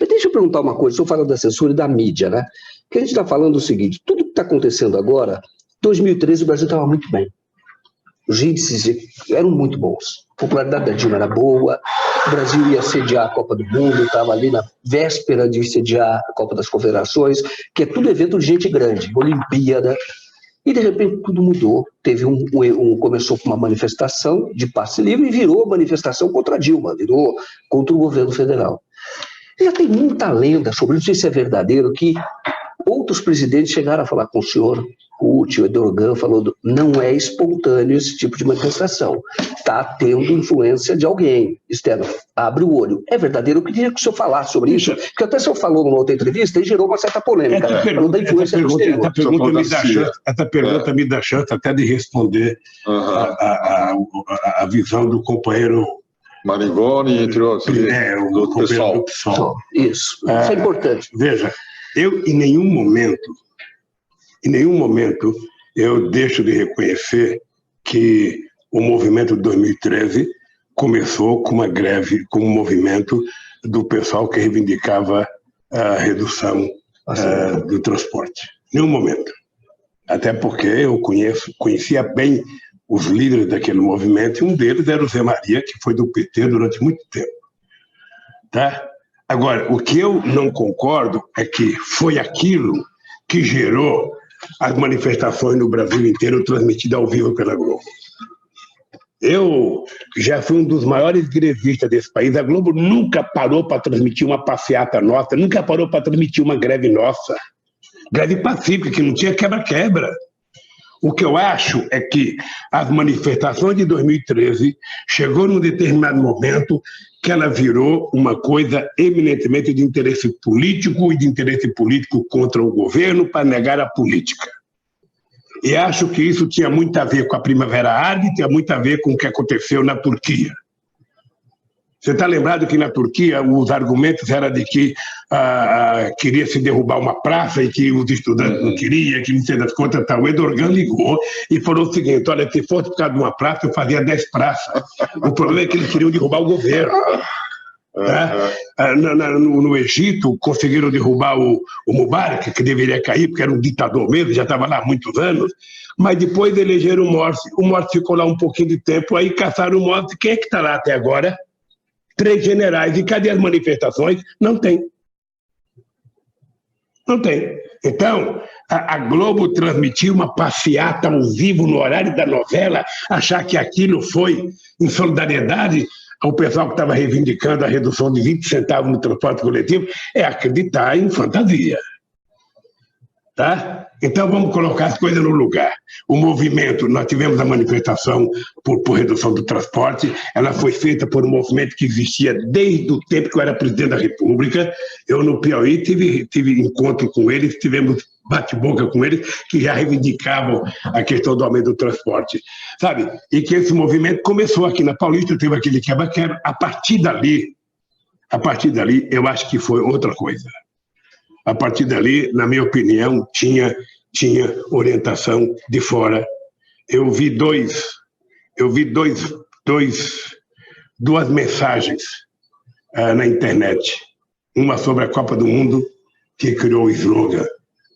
Mas deixa eu perguntar uma coisa, o senhor fala da censura e da mídia, né? Que a gente está falando o seguinte, tudo que está acontecendo agora, 2013 o Brasil estava muito bem. Os índices eram muito bons. A popularidade da Dilma era boa, o Brasil ia sediar a Copa do Mundo, estava ali na véspera de sediar a Copa das Confederações, que é tudo evento de gente grande, Olimpíada, e de repente tudo mudou. Teve começou com uma manifestação de passe livre e virou manifestação contra a Dilma, virou contra o governo federal. Já tem muita lenda sobre isso, não sei se é verdadeiro, que outros presidentes chegaram a falar com o senhor, o tio Erdogan falou, não é espontâneo esse tipo de manifestação, está tendo influência de alguém externo, abre o olho. É verdadeiro? Eu queria que o senhor falasse sobre isso, porque até o senhor falou numa outra entrevista e gerou uma certa polêmica, falando da influência posterior. Essa pergunta me dá chance até de responder a visão do companheiro Marigoni, entre outros, do pessoal. Isso é importante. Veja, eu em nenhum momento eu deixo de reconhecer que o movimento de 2013 começou com uma greve, com um movimento do pessoal que reivindicava a redução do transporte. Nenhum momento. Até porque eu conhecia bem os líderes daquele movimento, e um deles era o Zé Maria, que foi do PT durante muito tempo. Tá? Agora, o que eu não concordo é que foi aquilo que gerou as manifestações no Brasil inteiro transmitidas ao vivo pela Globo. Eu já fui um dos maiores grevistas desse país. A Globo nunca parou para transmitir uma passeata nossa, nunca parou para transmitir uma greve nossa. Greve pacífica, que não tinha quebra-quebra. O que eu acho é que as manifestações de 2013 chegou num determinado momento que ela virou uma coisa eminentemente de interesse político e de interesse político contra o governo para negar a política. E acho que isso tinha muito a ver com a Primavera Árabe, tinha muito a ver com o que aconteceu na Turquia. Você está lembrado que na Turquia os argumentos eram de que queria se derrubar uma praça e que os estudantes não queriam, que não sei das contas, tal. O Erdogan ligou e falou o seguinte, olha, se fosse por causa de uma praça, eu fazia 10 praças. O problema é que eles queriam derrubar o governo. Tá? No Egito, conseguiram derrubar o Mubarak, que deveria cair, porque era um ditador mesmo, já estava lá há muitos anos, mas depois elegeram o Morsi ficou lá um pouquinho de tempo, aí caçaram o Morsi. Quem é que está lá até agora? 3 generais. E cadê as manifestações? Não tem. Não tem. Então, a Globo transmitiu uma passeata ao vivo no horário da novela, achar que aquilo foi em solidariedade ao pessoal que estava reivindicando a redução de 20 centavos no transporte coletivo, é acreditar em fantasia. Tá? Então vamos colocar as coisas no lugar. O movimento, nós tivemos a manifestação por redução do transporte, ela foi feita por um movimento que existia desde o tempo que eu era presidente da República. Eu no Piauí tive encontro com eles, tivemos bate-boca com eles, que já reivindicavam a questão do aumento do transporte, sabe? E que esse movimento começou aqui na Paulista, teve aquele quebra-quebra. A partir dali, eu acho que foi outra coisa. A partir dali, na minha opinião, tinha orientação de fora. Eu vi duas mensagens na internet. Uma sobre a Copa do Mundo, que criou o slogan,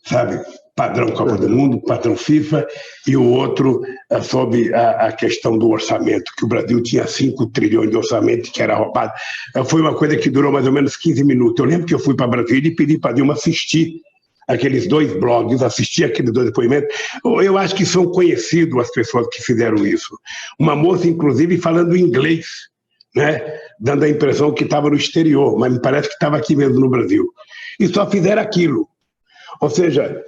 sabe? Padrão Copa do Mundo, padrão FIFA, e o outro sobre a questão do orçamento, que o Brasil tinha 5 trilhões de orçamento que era roubado. Foi uma coisa que durou mais ou menos 15 minutos. Eu lembro que eu fui para Brasília e pedi para a Dilma assistir aqueles 2 blogs, assistir aqueles 2 depoimentos. Eu acho que são conhecidos as pessoas que fizeram isso. Uma moça, inclusive, falando inglês, né? Dando a impressão que estava no exterior, mas me parece que estava aqui mesmo no Brasil. E só fizeram aquilo. Ou seja,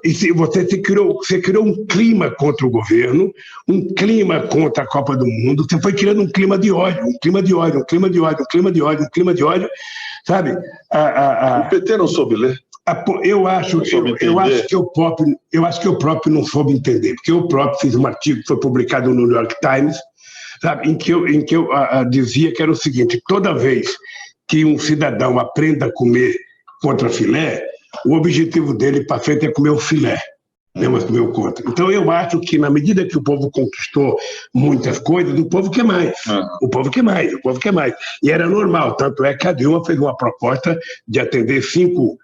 e você criou um clima contra o governo, um clima contra a Copa do Mundo, você foi criando um clima de ódio, sabe? O PT não soube ler? Eu acho que o próprio não soube entender, porque eu próprio fiz um artigo que foi publicado no New York Times, sabe, em que eu dizia que era o seguinte: toda vez que um cidadão aprenda a comer contra filé, o objetivo dele para frente é comer o filé, não é comer o contra. Então eu acho que na medida que o povo conquistou muitas coisas, o povo quer mais. O povo quer mais. E era normal, tanto é que a Dilma fez uma proposta de atender 5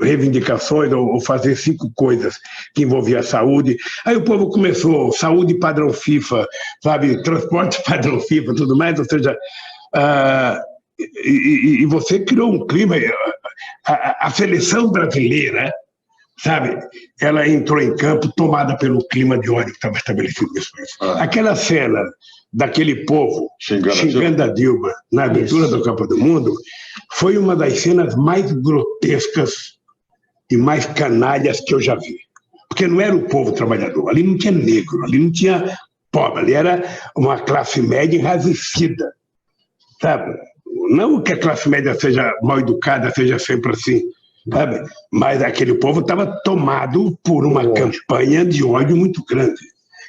reivindicações ou fazer 5 coisas que envolviam a saúde. Aí o povo começou, saúde padrão FIFA, sabe, transporte padrão FIFA, tudo mais, ou seja, e você criou um clima. A seleção brasileira, sabe, ela entrou em campo tomada pelo clima de ódio que estava estabelecido nesse país. Aquela cena daquele povo xingando a Dilma na abertura da Copa do Mundo foi uma das cenas mais grotescas e mais canalhas que eu já vi. Porque não era o povo trabalhador, ali não tinha negro, ali não tinha pobre, ali era uma classe média enraivecida, sabe? Não que a classe média seja mal educada, seja sempre assim, sabe? Mas aquele povo estava tomado por uma campanha de ódio muito grande.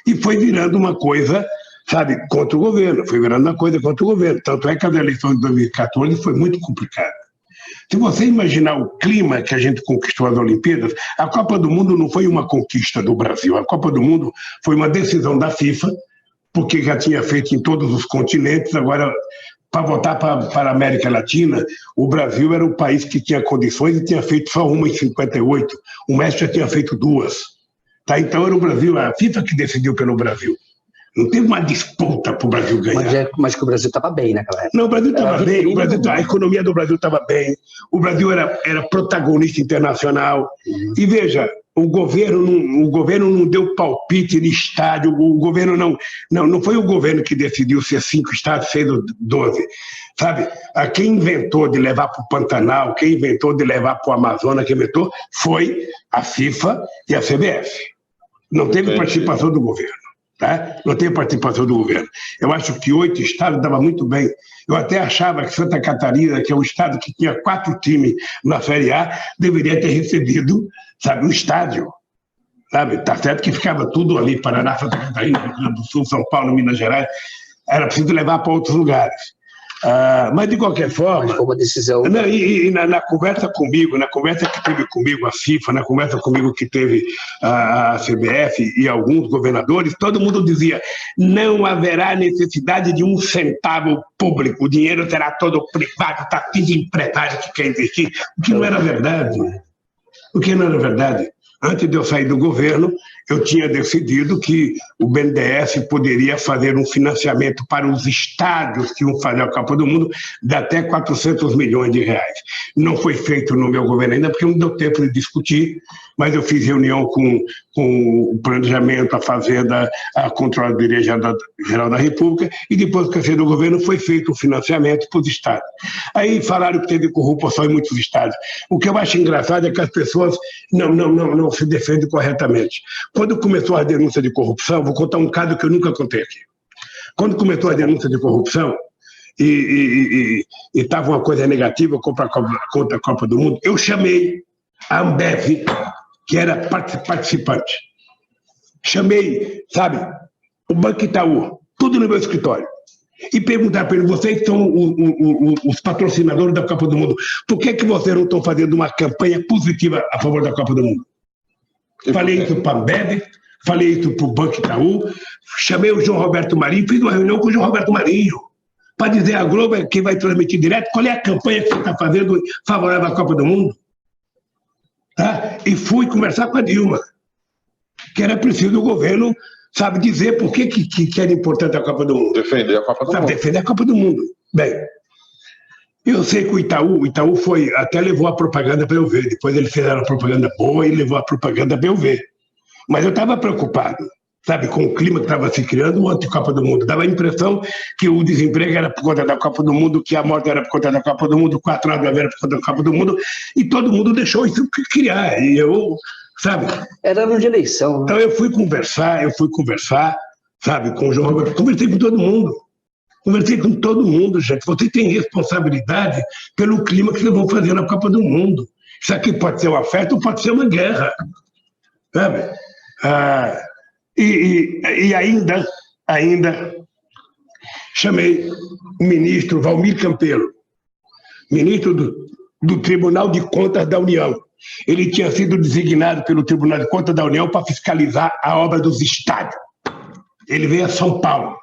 E foi virando uma coisa, sabe, contra o governo, Tanto é que a eleição de 2014 foi muito complicada. Se você imaginar o clima que a gente conquistou as Olimpíadas, a Copa do Mundo não foi uma conquista do Brasil, a Copa do Mundo foi uma decisão da FIFA, porque já tinha feito em todos os continentes. Agora, para voltar para a América Latina, o Brasil era o país que tinha condições e tinha feito só uma em 58. O México já tinha feito 2. Tá? Então era o Brasil, a FIFA que decidiu pelo Brasil. Não teve uma disputa para o Brasil ganhar. Mas que o Brasil estava bem naquela época. Não, o Brasil estava bem, a economia do Brasil estava bem, o Brasil era protagonista internacional. E veja, o governo não deu palpite de estádio, o governo não foi o governo que decidiu se é 5 estados, 6 ou 12, sabe? Quem inventou de levar para o Pantanal, quem inventou de levar para o Amazonas, quem inventou foi a FIFA e a CBF. Não teve participação do governo. Tá? Não tem participação do governo. Eu acho que 8 estados dava muito bem. Eu até achava que Santa Catarina, que é um estado que tinha 4 times na Série A, deveria ter recebido, sabe, um estádio. Sabe? Tá certo que ficava tudo ali, Paraná, Santa Catarina, Rio Grande do Sul, São Paulo, Minas Gerais. Era preciso levar para outros lugares. Mas, de qualquer forma... Foi uma decisão... Na conversa comigo, na conversa que teve comigo a FIFA, na conversa comigo que teve a CBF e alguns governadores, todo mundo dizia, não haverá necessidade de um centavo público, o dinheiro será todo privado, está fim de empresário que quer investir, o que não era verdade. O que não era verdade. Antes de eu sair do governo, eu tinha decidido que o BNDES poderia fazer um financiamento para os estádios que iam fazer a Copa do Mundo de até 400 milhões de reais. Não foi feito no meu governo ainda, porque não deu tempo de discutir, mas eu fiz reunião com o Planejamento, a Fazenda, a Controladoria Geral da República, e depois que eu saí do governo foi feito o financiamento para os estádios. Aí falaram que teve corrupção em muitos estádios. O que eu acho engraçado é que as pessoas não se defendem corretamente. Quando começou a denúncia de corrupção, vou contar um caso que eu nunca contei aqui. Quando começou a denúncia de corrupção e estava uma coisa negativa contra a Copa do Mundo, eu chamei a Ambev, que era participante. Chamei, sabe, o Banco Itaú, tudo no meu escritório. E perguntar para eles, vocês são os patrocinadores da Copa do Mundo, por que vocês não estão fazendo uma campanha positiva a favor da Copa do Mundo? Falei isso para a Ambev, falei isso para o Banco Itaú, chamei o João Roberto Marinho, fiz uma reunião com o João Roberto Marinho, para dizer à Globo, quem vai transmitir direto, qual é a campanha que você está fazendo favorável à Copa do Mundo. Tá? E fui conversar com a Dilma, que era preciso o governo, sabe, dizer por que era importante a Copa do Mundo. Defender a Copa do Mundo. Defender a Copa do Mundo. Bem, eu sei que o Itaú foi, até levou a propaganda para eu ver, depois eles fizeram a propaganda boa e levou a propaganda para eu ver. Mas eu estava preocupado, sabe, com o clima que estava se criando antes da Copa do Mundo. Dava a impressão que o desemprego era por conta da Copa do Mundo, que a morte era por conta da Copa do Mundo, 4 anos era por conta da Copa do Mundo, e todo mundo deixou isso criar. E eu, sabe... Era ano de eleição. Né? Então eu fui conversar, sabe, com o João Roberto, conversei com todo mundo. Conversei com todo mundo, gente. Vocês têm responsabilidade pelo clima que vocês vão fazer na Copa do Mundo. Isso aqui pode ser uma festa ou pode ser uma guerra. Sabe? E ainda chamei o ministro Valmir Campelo, ministro do Tribunal de Contas da União. Ele tinha sido designado pelo Tribunal de Contas da União para fiscalizar a obra dos estádios. Ele veio a São Paulo.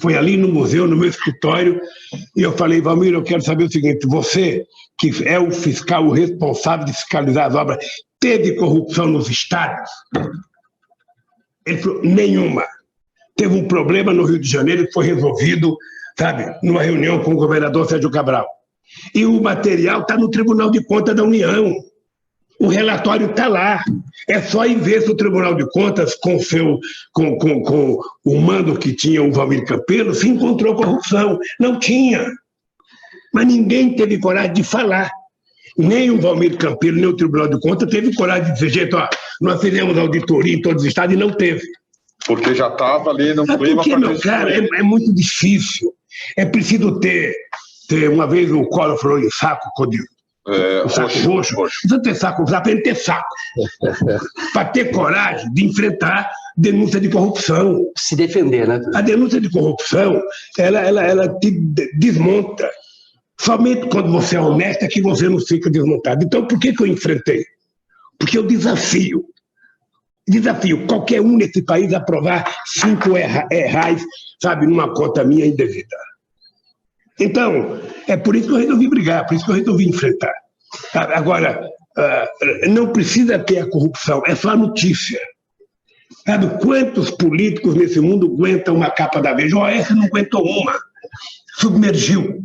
Foi ali no museu, no meu escritório, e eu falei, Valmir, eu quero saber o seguinte, você, que é o fiscal, o responsável de fiscalizar as obras, teve corrupção nos estádios? Ele falou, nenhuma. Teve um problema no Rio de Janeiro que foi resolvido, sabe, numa reunião com o governador Sérgio Cabral. E o material está no Tribunal de Contas da União. O relatório está lá. É só ir ver se o Tribunal de Contas, com o mando que tinha o Valmir Campelo, se encontrou corrupção. Não tinha. Mas ninguém teve coragem de falar. Nem o Valmir Campelo, nem o Tribunal de Contas teve coragem de dizer, gente, ó, nós fizemos auditoria em todos os estados e não teve. Porque já estava ali no clima. Porque, meu cara, é muito difícil. É preciso ter uma vez o Collor falou em saco, o saco roxo. Precisa ter saco, precisa aprender a ter saco. Para ter coragem de enfrentar denúncia de corrupção. Se defender, né? A denúncia de corrupção, ela te desmonta. Somente quando você é honesto é que você não fica desmontado. Então, por que eu enfrentei? Porque eu desafio qualquer um nesse país a aprovar 5 reais, sabe, numa conta minha indevida. Então, é por isso que eu resolvi brigar, por isso que eu resolvi enfrentar. Agora, não precisa ter a corrupção, é só a notícia. Sabe quantos políticos nesse mundo aguentam uma capa da Veja? O OAS não aguentou uma, submergiu.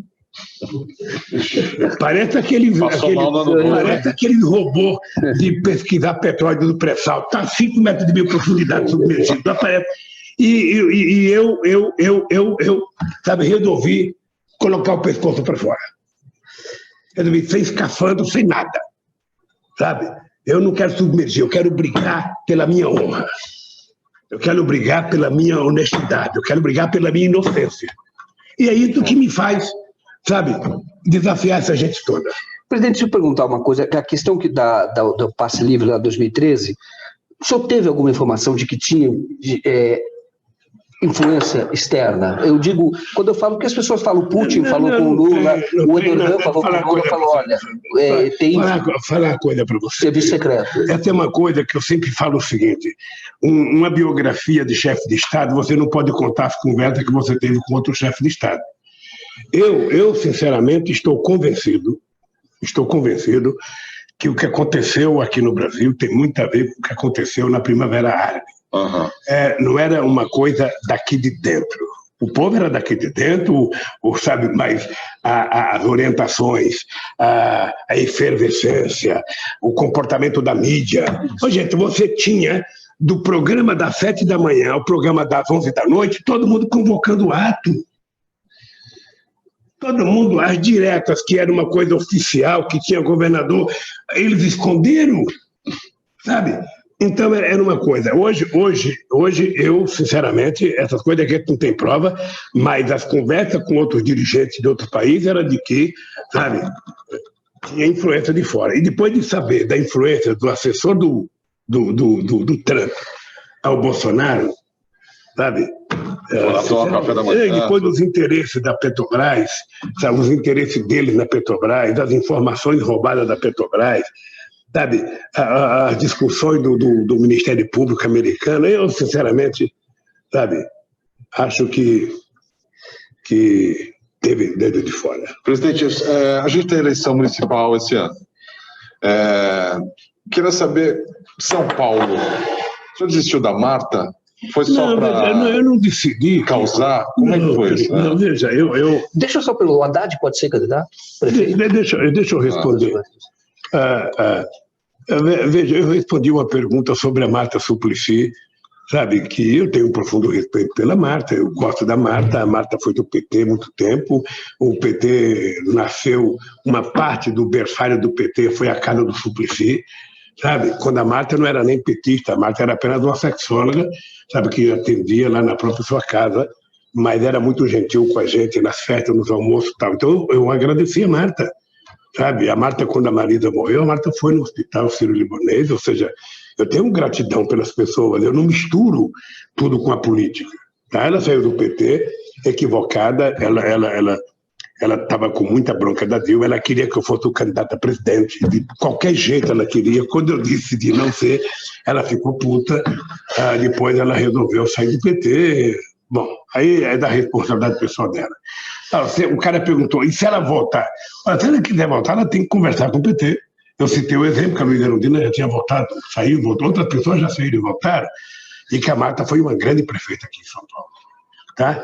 Parece aquele robô de pesquisar petróleo do pré-sal. Está a 5 metros de profundidade submergido. E eu, sabe, resolvi colocar o pescoço para fora. Resolvi, sem escafandro, sem nada. Sabe? Eu não quero submergir, eu quero brigar pela minha honra. Eu quero brigar pela minha honestidade, eu quero brigar pela minha inocência. E é isso que me faz, sabe, desafiar essa gente toda. Presidente, deixa eu perguntar uma coisa. A questão do passe livre lá em 2013, o senhor teve alguma informação de que tinha influência externa? Eu digo, quando eu falo que as pessoas falam, Putin falou com o Lula, o Erdogan falou com o Lula, falou, olha, tem falar uma coisa para você. Serviço secreto. Essa é uma coisa que eu sempre falo o seguinte, uma biografia de chefe de Estado, você não pode contar as conversas que você teve com outro chefe de Estado. Eu sinceramente, estou convencido que o que aconteceu aqui no Brasil tem muito a ver com o que aconteceu na Primavera Árabe. Uhum. Não era uma coisa daqui de dentro. O povo era daqui de dentro, sabe, mas as orientações, a efervescência, o comportamento da mídia. Gente, você tinha do programa das 7 da manhã ao programa das 11 da noite, todo mundo convocando ato. Todo mundo, as diretas, que era uma coisa oficial, que tinha governador, eles esconderam, sabe? Então, era uma coisa. Hoje eu, sinceramente, essas coisas aqui não tem prova, mas as conversas com outros dirigentes de outros países era de que, sabe, tinha influência de fora. E depois de saber da influência do assessor do Trump ao Bolsonaro, sabe? Depois dos interesses da Petrobras, sabe, os interesses deles na Petrobras, das informações roubadas da Petrobras, sabe, as discussões do Ministério Público americano, eu, sinceramente, sabe, acho que teve dedo de fora. Presidente, a gente tem eleição municipal esse ano. Queria saber, São Paulo, o senhor desistiu da Marta? Foi só para... Eu não decidi. Causar? Como é que foi isso? Não, veja, Deixa eu só pelo Haddad, pode ser candidato? Deixa eu responder. Veja, eu respondi uma pergunta sobre a Marta Suplicy, sabe, que eu tenho um profundo respeito pela Marta, eu gosto da Marta, a Marta foi do PT há muito tempo, o PT nasceu, uma parte do berçário do PT foi a casa do Suplicy, sabe, quando a Marta não era nem petista, a Marta era apenas uma sexóloga, sabe, que atendia lá na própria sua casa, mas era muito gentil com a gente nas festas, nos almoços e tal. Então eu agradeci a Marta, sabe, a Marta, quando a Marisa morreu, a Marta foi no hospital Sírio-Libanês, ou seja, eu tenho gratidão pelas pessoas, eu não misturo tudo com a política. Tá? Ela saiu do PT equivocada, ela estava com muita bronca da Dilma, ela queria que eu fosse o candidato a presidente, de qualquer jeito ela queria. Quando eu disse de não ser, ela ficou puta, depois ela resolveu sair do PT. Bom, aí é da responsabilidade pessoal dela. O cara perguntou, e se ela voltar? Olha, se ela quiser voltar, ela tem que conversar com o PT. Eu citei o exemplo que a Luísa Erundina já tinha votado, saiu, voltou, outras pessoas já saíram e voltaram, e que a Marta foi uma grande prefeita aqui em São Paulo. Tá?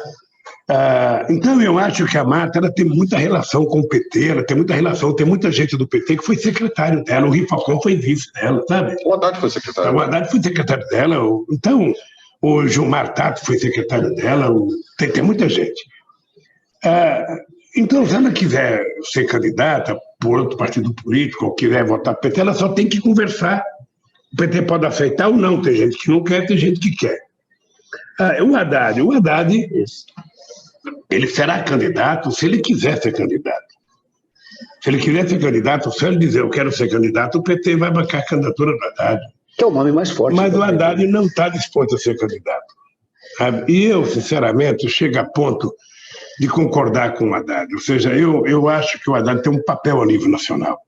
Então, eu acho que a Marta ela tem muita relação com o PT, ela tem muita relação, tem muita gente do PT que foi secretário dela, o Rifalcão foi vice dela, sabe? O Haddad foi secretário. O Haddad foi secretário dela, então, o Gilmar Tato foi secretário dela, tem muita gente. Então, se ela quiser ser candidata por outro partido político, ou quiser votar PT, ela só tem que conversar. O PT pode aceitar ou não, tem gente que não quer, tem gente que quer. O Haddad, ele será candidato se ele quiser ser candidato. Se ele quiser ser candidato, se ele dizer eu quero ser candidato, o PT vai bancar a candidatura do Haddad. Que é o nome mais forte. Mas o Haddad não está disposto a ser candidato. Sabe? E eu, sinceramente, chego a ponto de concordar com o Haddad. Ou seja, eu acho que o Haddad tem um papel a nível nacional.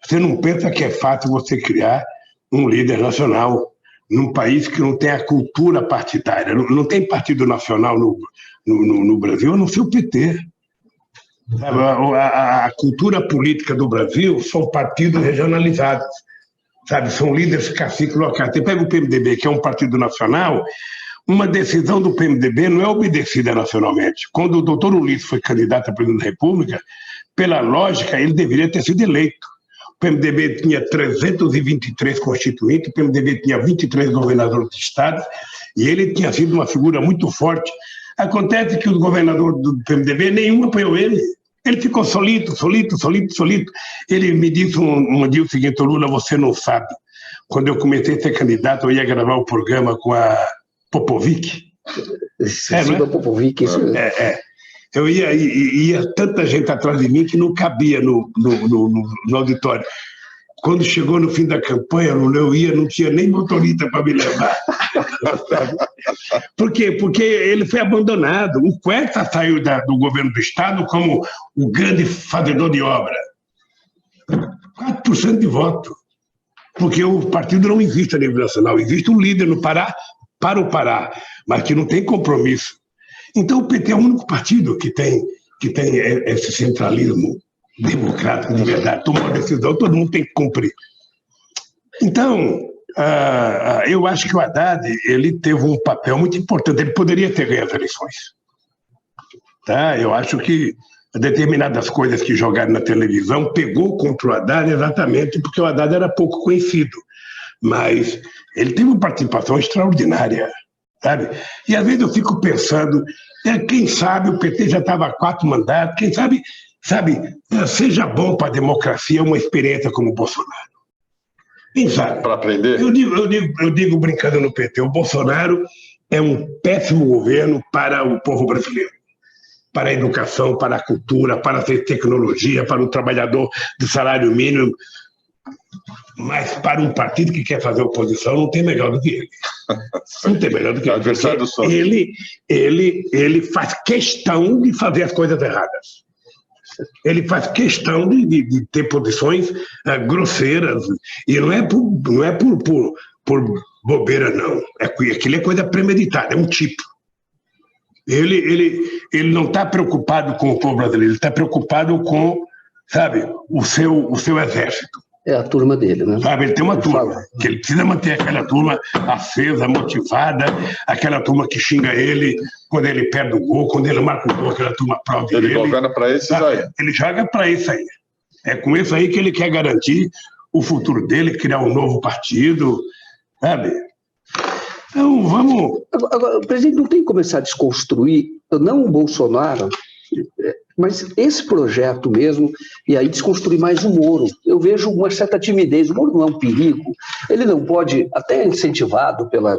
Você não pensa que é fácil você criar um líder nacional num país que não tem a cultura partidária, não tem partido nacional no Brasil, a não ser o PT. A cultura política do Brasil são partidos regionalizados, sabe? São líderes caciques locais. Você pega o PMDB, que é um partido nacional, uma decisão do PMDB não é obedecida nacionalmente. Quando o doutor Ulisses foi candidato a presidente da República, pela lógica, ele deveria ter sido eleito. O PMDB tinha 323 constituintes, o PMDB tinha 23 governadores de estado, e ele tinha sido uma figura muito forte. Acontece que os governadores do PMDB, nenhum apoiou ele. Ele ficou solito. Ele me disse um dia o seguinte: Lula, você não sabe. Quando eu comecei a ser candidato, eu ia gravar o programa com a Popovic. Popovic, isso mesmo. Eu ia tanta gente atrás de mim que não cabia no auditório. quando chegou no fim da campanha, eu ia, não tinha nem motorista para me levar. Por quê? Porque ele foi abandonado. O Quetta saiu do governo do Estado como o grande fazedor de obra. 4% de voto. Porque o partido não existe a nível nacional. Existe um líder no Pará, para o Pará, mas que não tem compromisso. Então o PT é o único partido que tem esse centralismo democrático de verdade. Tomou uma decisão, todo mundo tem que cumprir. Então, eu acho que o Haddad ele teve um papel muito importante. Ele poderia ter ganho as eleições. Tá? Eu acho que determinadas coisas que jogaram na televisão pegou contra o Haddad exatamente porque o Haddad era pouco conhecido. Mas ele teve uma participação extraordinária. Sabe? E às vezes eu fico pensando, quem sabe o PT já estava há 4 mandatos, quem sabe, seja bom para a democracia uma experiência como o Bolsonaro. Quem sabe? Para aprender? Eu digo brincando no PT, o Bolsonaro é um péssimo governo para o povo brasileiro, para a educação, para a cultura, para a tecnologia, para o trabalhador de salário mínimo. Mas para um partido que quer fazer oposição, não tem melhor do que ele. Não tem melhor do que ele. Ele faz questão de fazer as coisas erradas. Ele faz questão de ter posições grosseiras. E não é por bobeira, não. Aquilo é coisa premeditada, é um tipo. Ele não está preocupado com o povo brasileiro, ele está preocupado com, sabe, o seu exército. É a turma dele, né? Sabe, ele tem uma turma, que ele precisa manter aquela turma acesa, motivada, aquela turma que xinga ele quando ele perde o gol, quando ele marca o gol, aquela turma prova ele governa para esses aí. Ele joga para isso aí. É com isso aí que ele quer garantir o futuro dele, criar um novo partido, sabe? Então, vamos... Agora, o presidente não tem que começar a desconstruir, não o Bolsonaro, mas esse projeto mesmo, e aí desconstruir mais o Moro. Eu vejo uma certa timidez. O Moro não é um perigo. Ele não pode, até incentivado pela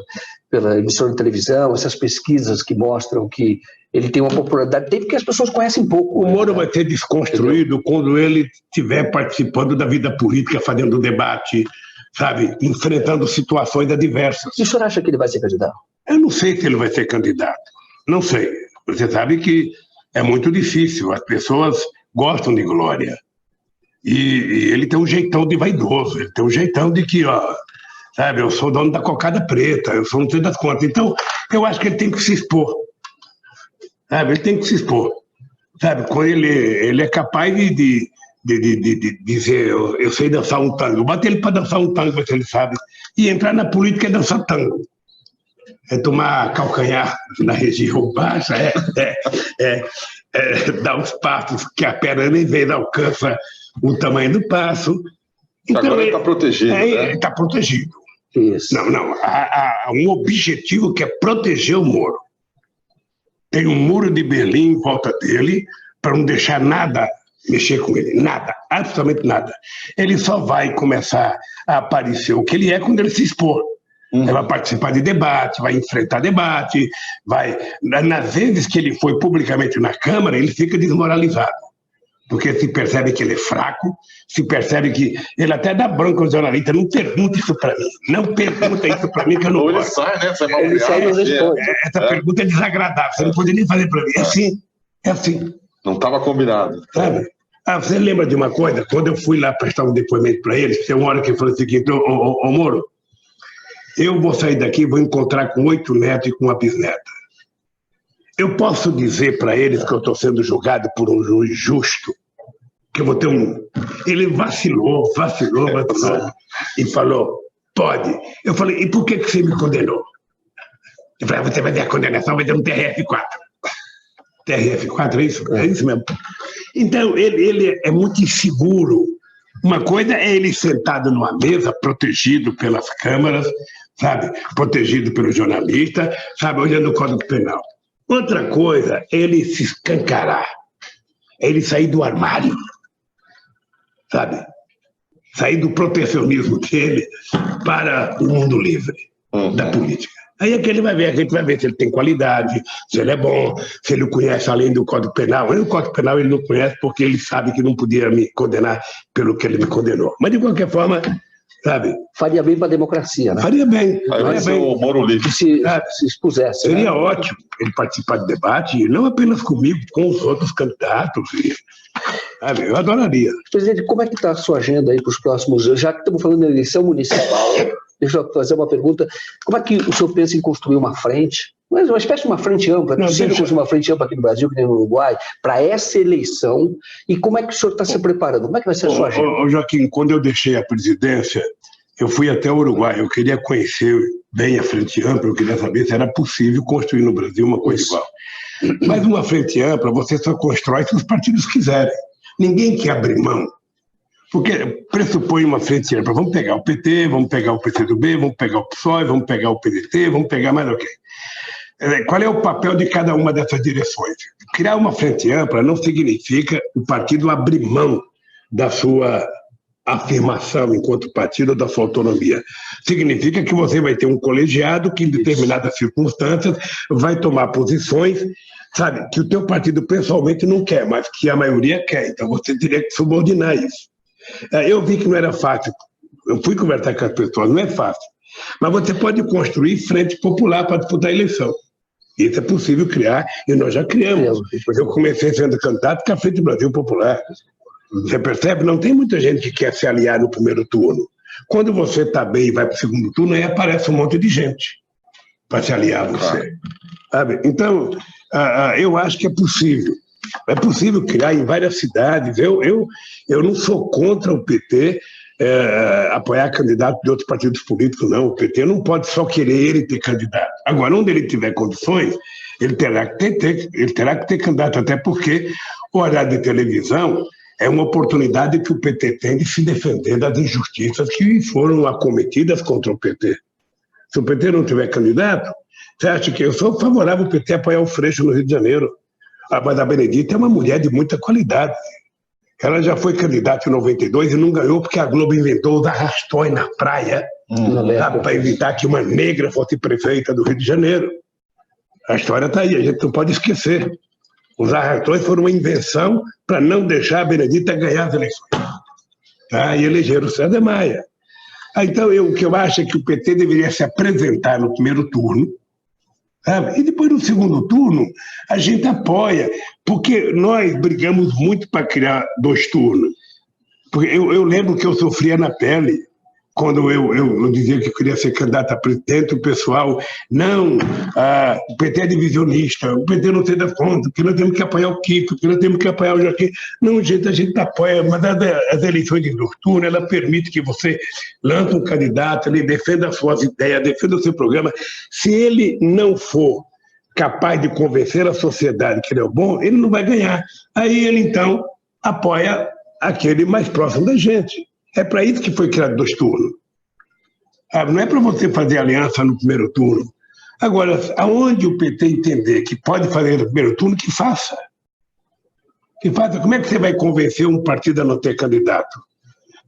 emissora de televisão, essas pesquisas que mostram que ele tem uma popularidade, porque as pessoas conhecem pouco. O Moro vai ser desconstruído quando ele estiver participando da vida política, fazendo debate, sabe, enfrentando situações adversas. E o senhor acha que ele vai ser candidato? Eu não sei se ele vai ser candidato. Não sei. Você sabe que é muito difícil. As pessoas gostam de glória. E ele tem um jeitão de vaidoso. Ele tem um jeitão de que, ó, sabe, eu sou dono da cocada preta, eu sou não sei das contas. Então, eu acho que ele tem que se expor. Sabe, ele tem que se expor. Sabe, quando ele é capaz de dizer, eu sei dançar um tango. Bota ele para dançar um tango, se ele sabe. E entrar na política é dançar tango. É tomar calcanhar na região baixa, dar os passos que a perna nem vez alcança o tamanho do passo. Então, agora ele está protegido. Ele está protegido. Isso. Não. Há um objetivo que é proteger o Moro. Tem um muro de Berlim em volta dele para não deixar nada mexer com ele. Nada, absolutamente nada. Ele só vai começar a aparecer o que ele é quando ele se expor. Ele vai participar de debate, vai enfrentar debate, nas vezes que ele foi publicamente na Câmara, ele fica desmoralizado, porque se percebe que ele é fraco, se percebe que ele até dá bronca aos jornalistas, não pergunta isso para mim, não pergunta isso para mim que eu não Ou gosto. Ele sai, né? Essa pergunta é desagradável, você não pode nem fazer para mim, é assim. Não estava combinado. Sabe? Você lembra de uma coisa? Quando eu fui lá prestar um depoimento para eles, tem uma hora que ele falou o seguinte, ô Moro, eu vou sair daqui e vou encontrar com 8 netos e com uma bisneta. Eu posso dizer para eles que eu estou sendo julgado por um juiz justo, que eu vou ter um... Ele vacilou e falou, pode. Eu falei, e por que você me condenou? Ele falou, você vai ter a condenação, vai ter um TRF-4. TRF-4, é isso? É isso mesmo. Então, ele é muito inseguro. Uma coisa é ele sentado numa mesa, protegido pelas câmaras, sabe? Protegido pelo jornalista, sabe? Olhando o Código Penal. Outra coisa é ele se escancarar. É ele sair do armário, sabe? Sair do protecionismo dele para o mundo livre da política. Aí é que a gente vai ver se ele tem qualidade, se ele é bom, se ele conhece além do Código Penal. O Código Penal ele não conhece porque ele sabe que não podia me condenar pelo que ele me condenou. Mas, de qualquer forma, sabe? Faria bem para a democracia, né? Faria bem. Aí vai ser o Moro Livre. Se expusesse. Seria né? ótimo ele participar do debate, não apenas comigo, com os outros candidatos. Sabe? Eu adoraria. Presidente, como é que está a sua agenda aí para os próximos anos? Já que estamos falando da eleição municipal, deixa eu fazer uma pergunta. Como é que o senhor pensa em construir uma frente? Mas uma espécie de uma frente ampla, é possível construir uma frente ampla aqui no Brasil, que nem no Uruguai, para essa eleição? E como é que o senhor está se preparando? Como é que vai ser a sua agenda? Joaquim, quando eu deixei a presidência, eu fui até o Uruguai. Eu queria conhecer bem a frente ampla, eu queria saber se era possível construir no Brasil uma coisa igual. Mas uma frente ampla você só constrói se os partidos quiserem. Ninguém quer abrir mão. Porque pressupõe uma frente ampla. Vamos pegar o PT, vamos pegar o PCdoB, vamos pegar o PSOE, vamos pegar o PDT, vamos pegar mais alguém. Qual é o papel de cada uma dessas direções? Criar uma frente ampla não significa o partido abrir mão da sua afirmação enquanto partido ou da sua autonomia. Significa que você vai ter um colegiado que, em determinadas circunstâncias, vai tomar posições, sabe, que o teu partido pessoalmente não quer, mas que a maioria quer. Então você teria que subordinar isso. Eu vi que não era fácil. Eu fui conversar com as pessoas, não é fácil. Mas você pode construir frente popular para disputar a eleição. Isso é possível criar, e nós já criamos. Eu comecei sendo candidato com a Frente Brasil Popular. Você percebe? Não tem muita gente que quer se aliar no primeiro turno. Quando você está bem e vai para o segundo turno, aí aparece um monte de gente para se aliar a você. Sabe? Então, eu acho que é possível. É possível criar em várias cidades. Eu não sou contra o PT apoiar candidato de outros partidos políticos, não. O PT não pode só querer ele ter candidato. Agora, onde ele tiver condições, ele terá que ter candidato, até porque o horário de televisão é uma oportunidade que o PT tem de se defender das injustiças que foram acometidas contra o PT. Se o PT não tiver candidato, você acha que eu sou favorável ao PT apoiar o Freixo no Rio de Janeiro? Mas a Benedita é uma mulher de muita qualidade. Ela já foi candidata em 92 e não ganhou porque a Globo inventou os arrastões na praia para evitar que uma negra fosse prefeita do Rio de Janeiro. A história está aí, a gente não pode esquecer. Os arrastões foram uma invenção para não deixar a Benedita ganhar as eleições. E elegeram o César Maia. Então, o que eu acho é que o PT deveria se apresentar no primeiro turno, sabe? E depois, no segundo turno, a gente apoia, porque nós brigamos muito para criar 2 turnos. Porque eu lembro que eu sofria na pele quando eu dizia que eu queria ser candidato a presidente, o pessoal, não, o PT é divisionista, o PT não tem da conta, porque nós temos que apoiar o Kiko, porque nós temos que apoiar o Joaquim. Não, gente, a gente apoia, mas as eleições de turno, ela permite que você lance um candidato, ele defenda as suas ideias, defenda o seu programa. Se ele não for capaz de convencer a sociedade que ele é o bom, ele não vai ganhar. Aí ele, então, apoia aquele mais próximo da gente. É para isso que foi criado 2 turnos. Não é para você fazer aliança no primeiro turno. Agora, aonde o PT entender que pode fazer no primeiro turno, que faça. Que faça. Como é que você vai convencer um partido a não ter candidato?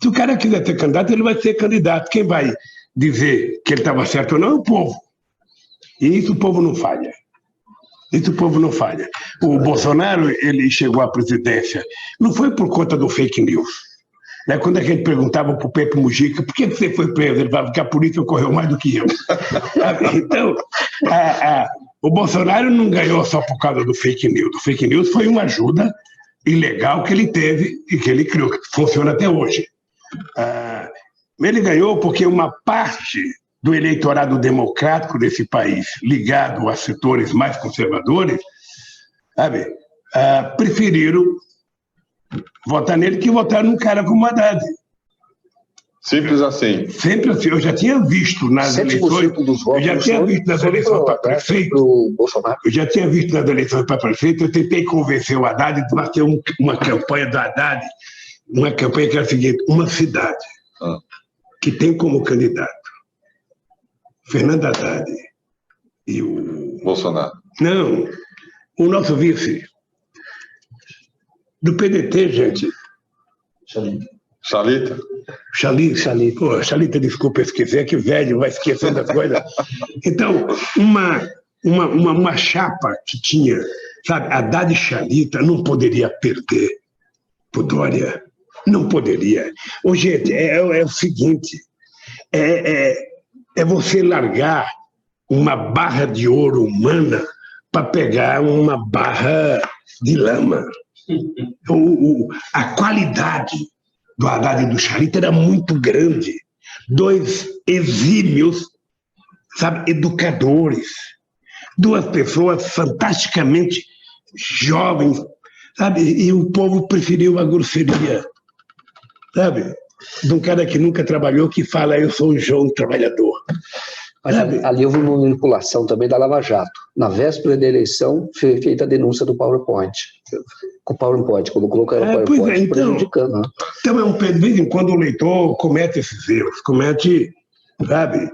Se o cara quiser ter candidato, ele vai ser candidato. Quem vai dizer que ele estava certo ou não é o povo. E isso o povo não falha. Isso o povo não falha. O Bolsonaro, ele chegou à presidência, não foi por conta do fake news. Quando a gente perguntava para o Pepe Mujica, por que você foi preso? Ele falava que a polícia correu mais do que eu. Então, o Bolsonaro não ganhou só por causa do fake news. O fake news foi uma ajuda ilegal que ele teve e que ele criou, que funciona até hoje. Ele ganhou porque uma parte do eleitorado democrático desse país, ligado a setores mais conservadores, preferiram votar nele que votar num cara como Haddad. Simples assim. Sempre assim. Eu já tinha visto nas eleições. Para prefeito. Eu já tinha visto nas eleições para prefeito. Eu tentei convencer o Haddad de fazer uma campanha do Haddad, uma campanha que era a seguinte: uma cidade que tem como candidato Fernando Haddad e o Bolsonaro. Não, o nosso vice. Do PDT, gente. Chalita? Chalita. Pô, Chalita, desculpa, eu esqueci, é que velho vai esquecendo das coisas. Então, uma chapa que tinha, sabe, Haddad e Chalita não poderia perder por Dória. Não poderia. Ô, gente, é o seguinte, é você largar uma barra de ouro humana para pegar uma barra de lama. A qualidade do Haddad e do Chalita era muito grande. Dois exímios, sabe, educadores. Duas pessoas fantasticamente jovens, sabe? E o povo preferiu a grosseria, sabe? De um cara que nunca trabalhou, que fala, eu sou um João trabalhador. Mas ali houve uma manipulação também da Lava Jato. Na véspera da eleição, foi feita a denúncia do PowerPoint. Com o PowerPoint, quando colocaram o PowerPoint, prejudicando. Então, de vez em quando o leitor comete esses erros, sabe?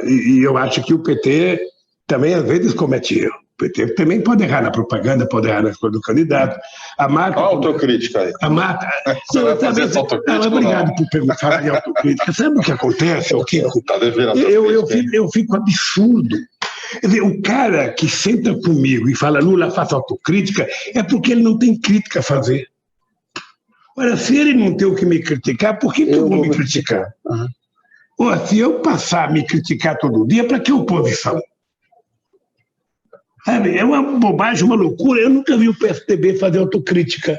E eu acho que o PT também, às vezes, comete erro. O PT também pode errar na propaganda, pode errar na escolha do candidato. A Marta... Autocrítica aí. A Marta... Você vai fazer essa autocrítica? Obrigado por perguntar de autocrítica. Sabe o que acontece, Kiko? Tá devendo eu fico absurdo. Quer dizer, o cara que senta comigo e fala Lula, faça autocrítica, é porque ele não tem crítica a fazer. Ora, se ele não tem o que me criticar, por que eu vou me criticar? Ora, se eu passar a me criticar todo dia, para que oposição? Sabe, é uma bobagem, uma loucura. Eu nunca vi o PSDB fazer autocrítica.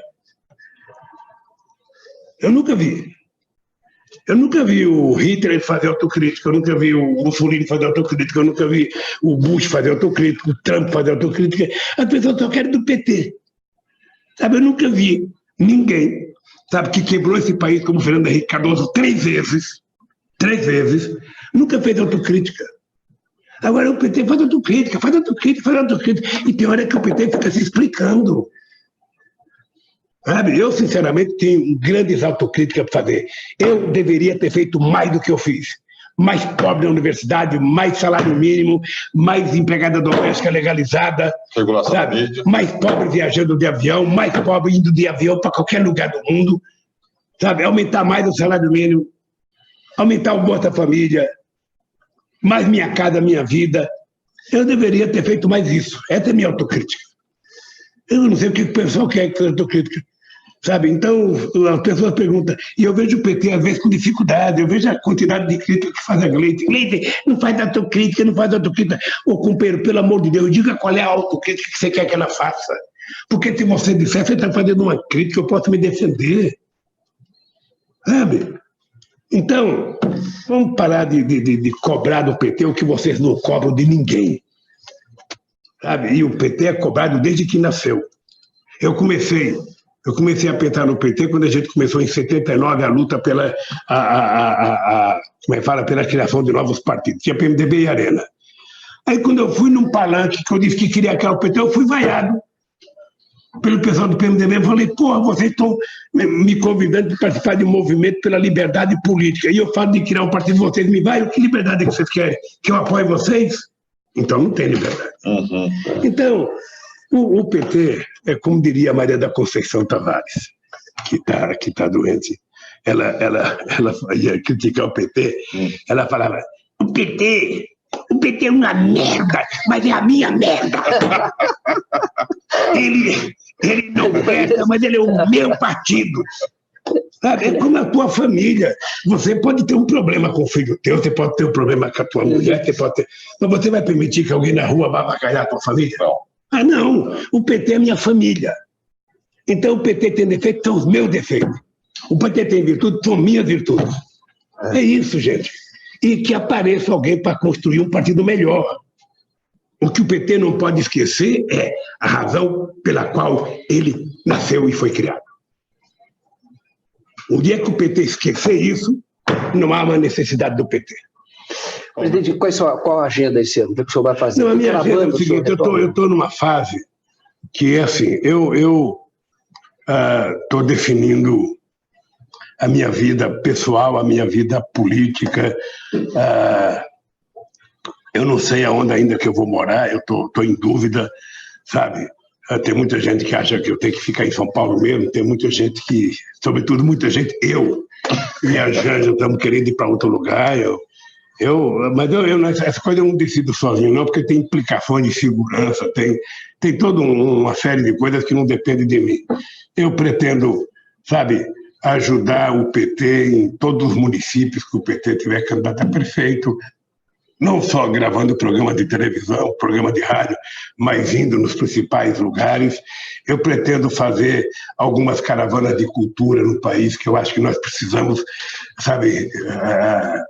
Eu nunca vi. Eu nunca vi o Hitler fazer autocrítica, eu nunca vi o Mussolini fazer autocrítica, eu nunca vi o Bush fazer autocrítica, o Trump fazer autocrítica. As pessoas só querem do PT. Sabe, eu nunca vi ninguém, sabe, que quebrou esse país como Fernando Henrique Cardoso 3 vezes, nunca fez autocrítica. Agora o PT faz autocrítica, e tem hora que o PT fica se explicando. Sabe? Eu, sinceramente, tenho grandes autocríticas para fazer. Eu deveria ter feito mais do que eu fiz. Mais pobre na universidade, mais salário mínimo, mais empregada doméstica legalizada, regulação da mídia, mais pobre viajando de avião, mais pobre indo de avião para qualquer lugar do mundo, sabe? Aumentar mais o salário mínimo, aumentar o Bolsa Família, mais minha casa, minha vida. Eu deveria ter feito mais isso. Essa é a minha autocrítica. Eu não sei o que o pessoal quer que seja autocrítica. Sabe? Então, as pessoas perguntam, e eu vejo o PT, às vezes, com dificuldade, eu vejo a quantidade de crítica que faz a Gleite. Gleite, não faz autocrítica, não faz autocrítica. Ô, companheiro, pelo amor de Deus, diga qual é a autocrítica que você quer que ela faça. Porque se você disser, você está fazendo uma crítica, eu posso me defender. Sabe? Então, vamos parar de cobrar do PT o que vocês não cobram de ninguém. Sabe? E o PT é cobrado desde que nasceu. Eu comecei a pensar no PT quando a gente começou em 79 a luta pela pela criação de novos partidos. Tinha PMDB e Arena. Aí quando eu fui num palanque que eu disse que queria criar o PT, eu fui vaiado pelo pessoal do PMDB. Eu falei, porra, vocês estão me convidando para participar de um movimento pela liberdade política. E eu falo de criar um partido, vocês me vaiam. Que liberdade é que vocês querem? Que eu apoie vocês? Então não tem liberdade. Uhum. Então, o PT, é como diria a Maria da Conceição Tavares, que tá doente. Ela ia criticar o PT, ela falava, o PT é uma merda, mas é a minha merda. Ele não presta, mas ele é o meu partido. Sabe? É como a tua família. Você pode ter um problema com o filho teu, você pode ter um problema com a tua mulher, mas você vai permitir que alguém na rua vá avacalhar a tua família? Não. Ah, não. O PT é minha família. Então o PT tem defeitos, são os meus defeitos. O PT tem virtudes, são minhas virtudes. É isso, gente. E que apareça alguém para construir um partido melhor. O que o PT não pode esquecer é a razão pela qual ele nasceu e foi criado. O dia que o PT esquecer isso, não há uma necessidade do PT. Presidente, qual a agenda esse ano? O que o senhor vai fazer? Não, a minha agenda é o seguinte, eu estou numa fase que é assim, eu estou definindo a minha vida pessoal, a minha vida política. Eu não sei aonde ainda que eu vou morar, eu estou em dúvida, sabe? Tem muita gente que acha que eu tenho que ficar em São Paulo mesmo, tem muita gente que, sobretudo muita gente, eu e a Janja estamos querendo ir para outro lugar, mas essa coisa eu não decido sozinho, não, porque tem implicações de segurança, tem toda uma série de coisas que não dependem de mim. Eu pretendo, sabe, ajudar o PT em todos os municípios que o PT tiver candidato a prefeito, não só gravando programa de televisão, programa de rádio, mas indo nos principais lugares. Eu pretendo fazer algumas caravanas de cultura no país, que eu acho que nós precisamos, sabe,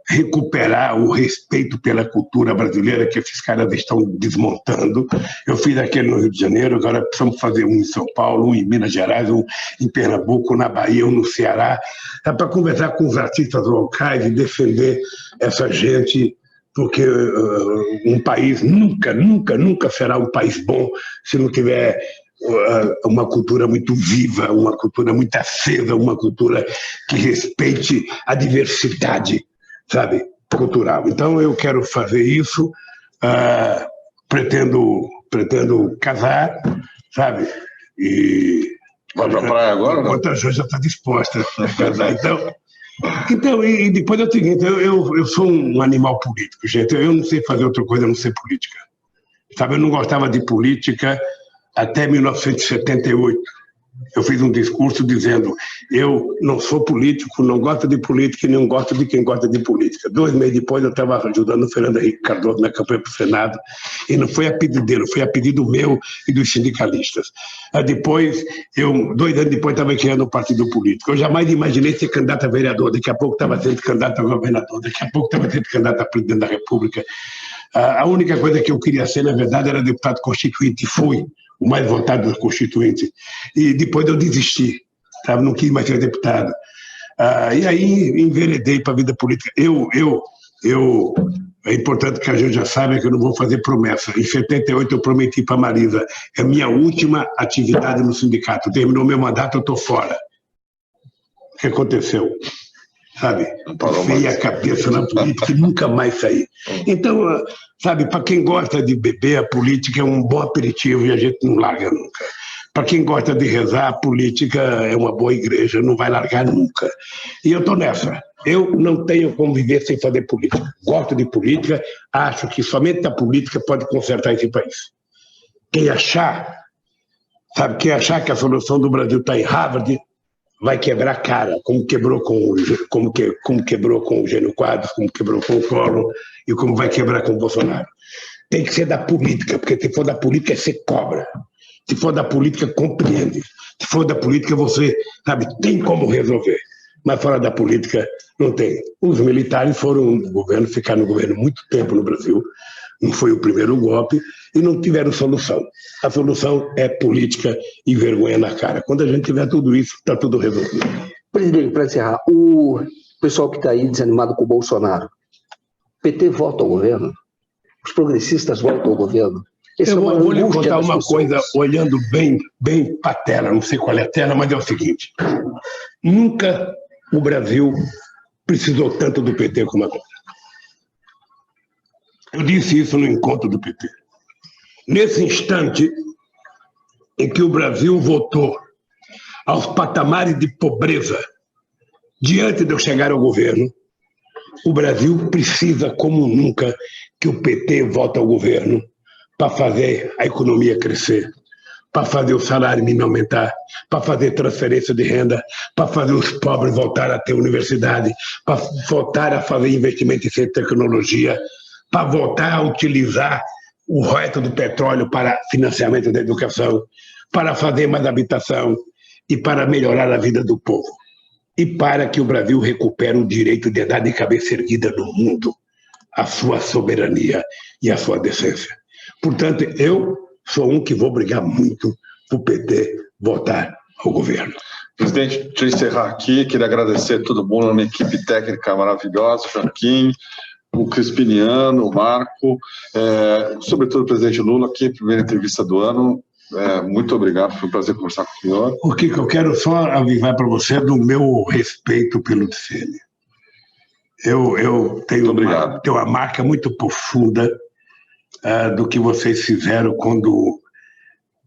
recuperar o respeito pela cultura brasileira que esses caras estão desmontando. Eu fiz aquele no Rio de Janeiro, agora precisamos fazer um em São Paulo, um em Minas Gerais, um em Pernambuco, na Bahia, um no Ceará, para conversar com os artistas locais e defender essa gente, porque um país nunca será um país bom se não tiver uma cultura muito viva, uma cultura muito acesa, uma cultura que respeite a diversidade, sabe, cultural. Então, eu quero fazer isso, pretendo casar, sabe, e... Vai para a praia agora, não? Outra já está disposta a casar, Então, e depois é o seguinte, eu sou um animal político, gente. Eu não sei fazer outra coisa a não ser política. Sabe, eu não gostava de política até 1978. Eu fiz um discurso dizendo: eu não sou político, não gosto de política e não gosto de quem gosta de política. 2 meses depois eu estava ajudando o Fernando Henrique Cardoso na campanha para o Senado, e não foi a pedido dele, foi a pedido meu e dos sindicalistas. Depois, 2 anos depois, estava criando um partido político. Eu jamais imaginei ser candidato a vereador, daqui a pouco estava sendo candidato a governador, daqui a pouco estava sendo candidato a presidente da República. A única coisa que eu queria ser, na verdade, era deputado constituinte, e fui o mais votado dos constituintes. E depois eu desisti, sabe? Não quis mais ser deputado. E aí enveredei para a vida política. É importante que a gente já saiba que eu não vou fazer promessa. Em 78 eu prometi para a Marisa, é a minha última atividade no sindicato. Terminou meu mandato, eu estou fora. O que aconteceu? Sabe? Fei a cabeça na política e nunca mais saí. Então, sabe, para quem gosta de beber, a política é um bom aperitivo e a gente não larga nunca. Para quem gosta de rezar, a política é uma boa igreja, não vai largar nunca. E eu estou nessa. Eu não tenho como viver sem fazer política. Gosto de política, acho que somente a política pode consertar esse país. Quem achar que a solução do Brasil está em Harvard, vai quebrar a cara, como quebrou com o Jânio Quadros, como quebrou com o Collor e como vai quebrar com o Bolsonaro. Tem que ser da política, porque se for da política você cobra. Se for da política, compreende. Se for da política, você, sabe, tem como resolver. Mas fora da política, não tem. Os militares foram no governo, ficaram no governo muito tempo no Brasil, não foi o primeiro golpe, e não tiveram solução. A solução é política e vergonha na cara. Quando a gente tiver tudo isso, está tudo resolvido. Presidente, para encerrar, o pessoal que está aí desanimado com o Bolsonaro, o PT volta ao governo? Os progressistas voltam ao governo? Eu vou lhe contar uma coisa, olhando bem para a tela, não sei qual é a tela, mas é o seguinte: nunca o Brasil precisou tanto do PT como agora. Eu disse isso no encontro do PT. Nesse instante em que o Brasil voltou aos patamares de pobreza diante de eu chegar ao governo, o Brasil precisa, como nunca, que o PT volte ao governo para fazer a economia crescer, para fazer o salário mínimo aumentar, para fazer transferência de renda, para fazer os pobres voltar a ter universidade, para voltar a fazer investimento em ciência e tecnologia, para voltar a utilizar o resto do petróleo para financiamento da educação, para fazer mais habitação e para melhorar a vida do povo. E para que o Brasil recupere o direito de andar de cabeça erguida no mundo, a sua soberania e a sua decência. Portanto, eu sou um que vou brigar muito para o PT voltar ao governo. Presidente, deixa eu encerrar aqui, queria agradecer a todo mundo, a minha equipe técnica maravilhosa, o Joaquim, o Crispiniano, o Marco, sobretudo o presidente Lula, aqui, primeira entrevista do ano. Muito obrigado, foi um prazer conversar com o senhor. O que eu quero só avisar para você do meu respeito pelo DCM. Eu tenho uma marca muito profunda do que vocês fizeram quando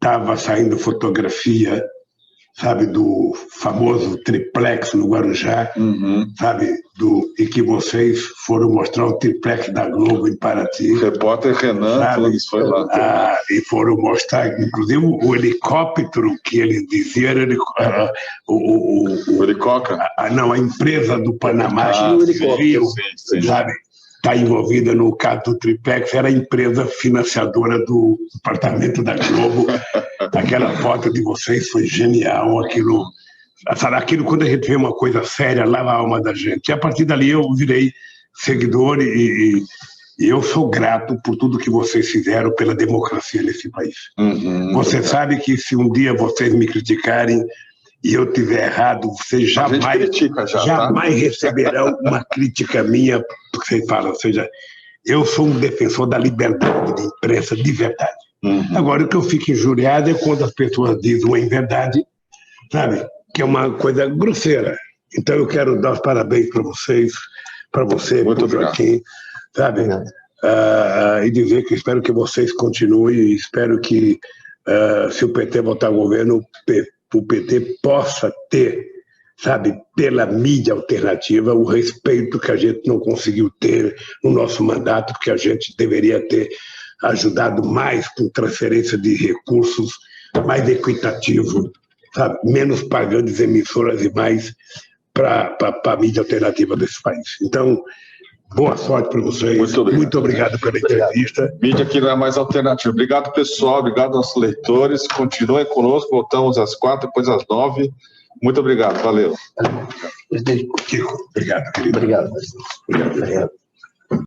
estava saindo fotografia, sabe, do famoso triplex no Guarujá, sabe, e que vocês foram mostrar o triplex da Globo em Paraty. O repórter Renan Flores foi lá. E foram mostrar, inclusive, o helicóptero que eles diziam era o helicóptero? Não, a empresa do Panamá, sim. sabe, está envolvida no caso do triplex, era a empresa financiadora do departamento da Globo. Aquela foto de vocês foi genial, aquilo quando a gente vê uma coisa séria, lava a alma da gente. E a partir dali eu virei seguidor e eu sou grato por tudo que vocês fizeram pela democracia nesse país. Você sabe que se um dia vocês me criticarem e eu tiver errado, vocês jamais receberão uma crítica minha, porque vocês falam, ou seja, eu sou um defensor da liberdade de imprensa de verdade. Agora, o que eu fico injuriado é quando as pessoas dizem uma inverdade, sabe, que é uma coisa grosseira. Então, eu quero dar os parabéns para vocês, para você, para o Joaquim, sabe, e dizer que espero que vocês continuem, espero que, se o PT voltar ao governo, o PT possa ter, sabe, pela mídia alternativa, o respeito que a gente não conseguiu ter no nosso mandato, porque a gente deveria ter ajudado mais com transferência de recursos, mais equitativo, sabe, menos pagando as emissoras e mais para a mídia alternativa desse país. Então, boa sorte para vocês. Muito obrigado pela entrevista. Mídia que não é mais alternativa. Obrigado, pessoal. Obrigado aos leitores. Continuem conosco. Voltamos às 4, depois às 9. Muito obrigado. Valeu. Kiko, obrigado, querido. Obrigado.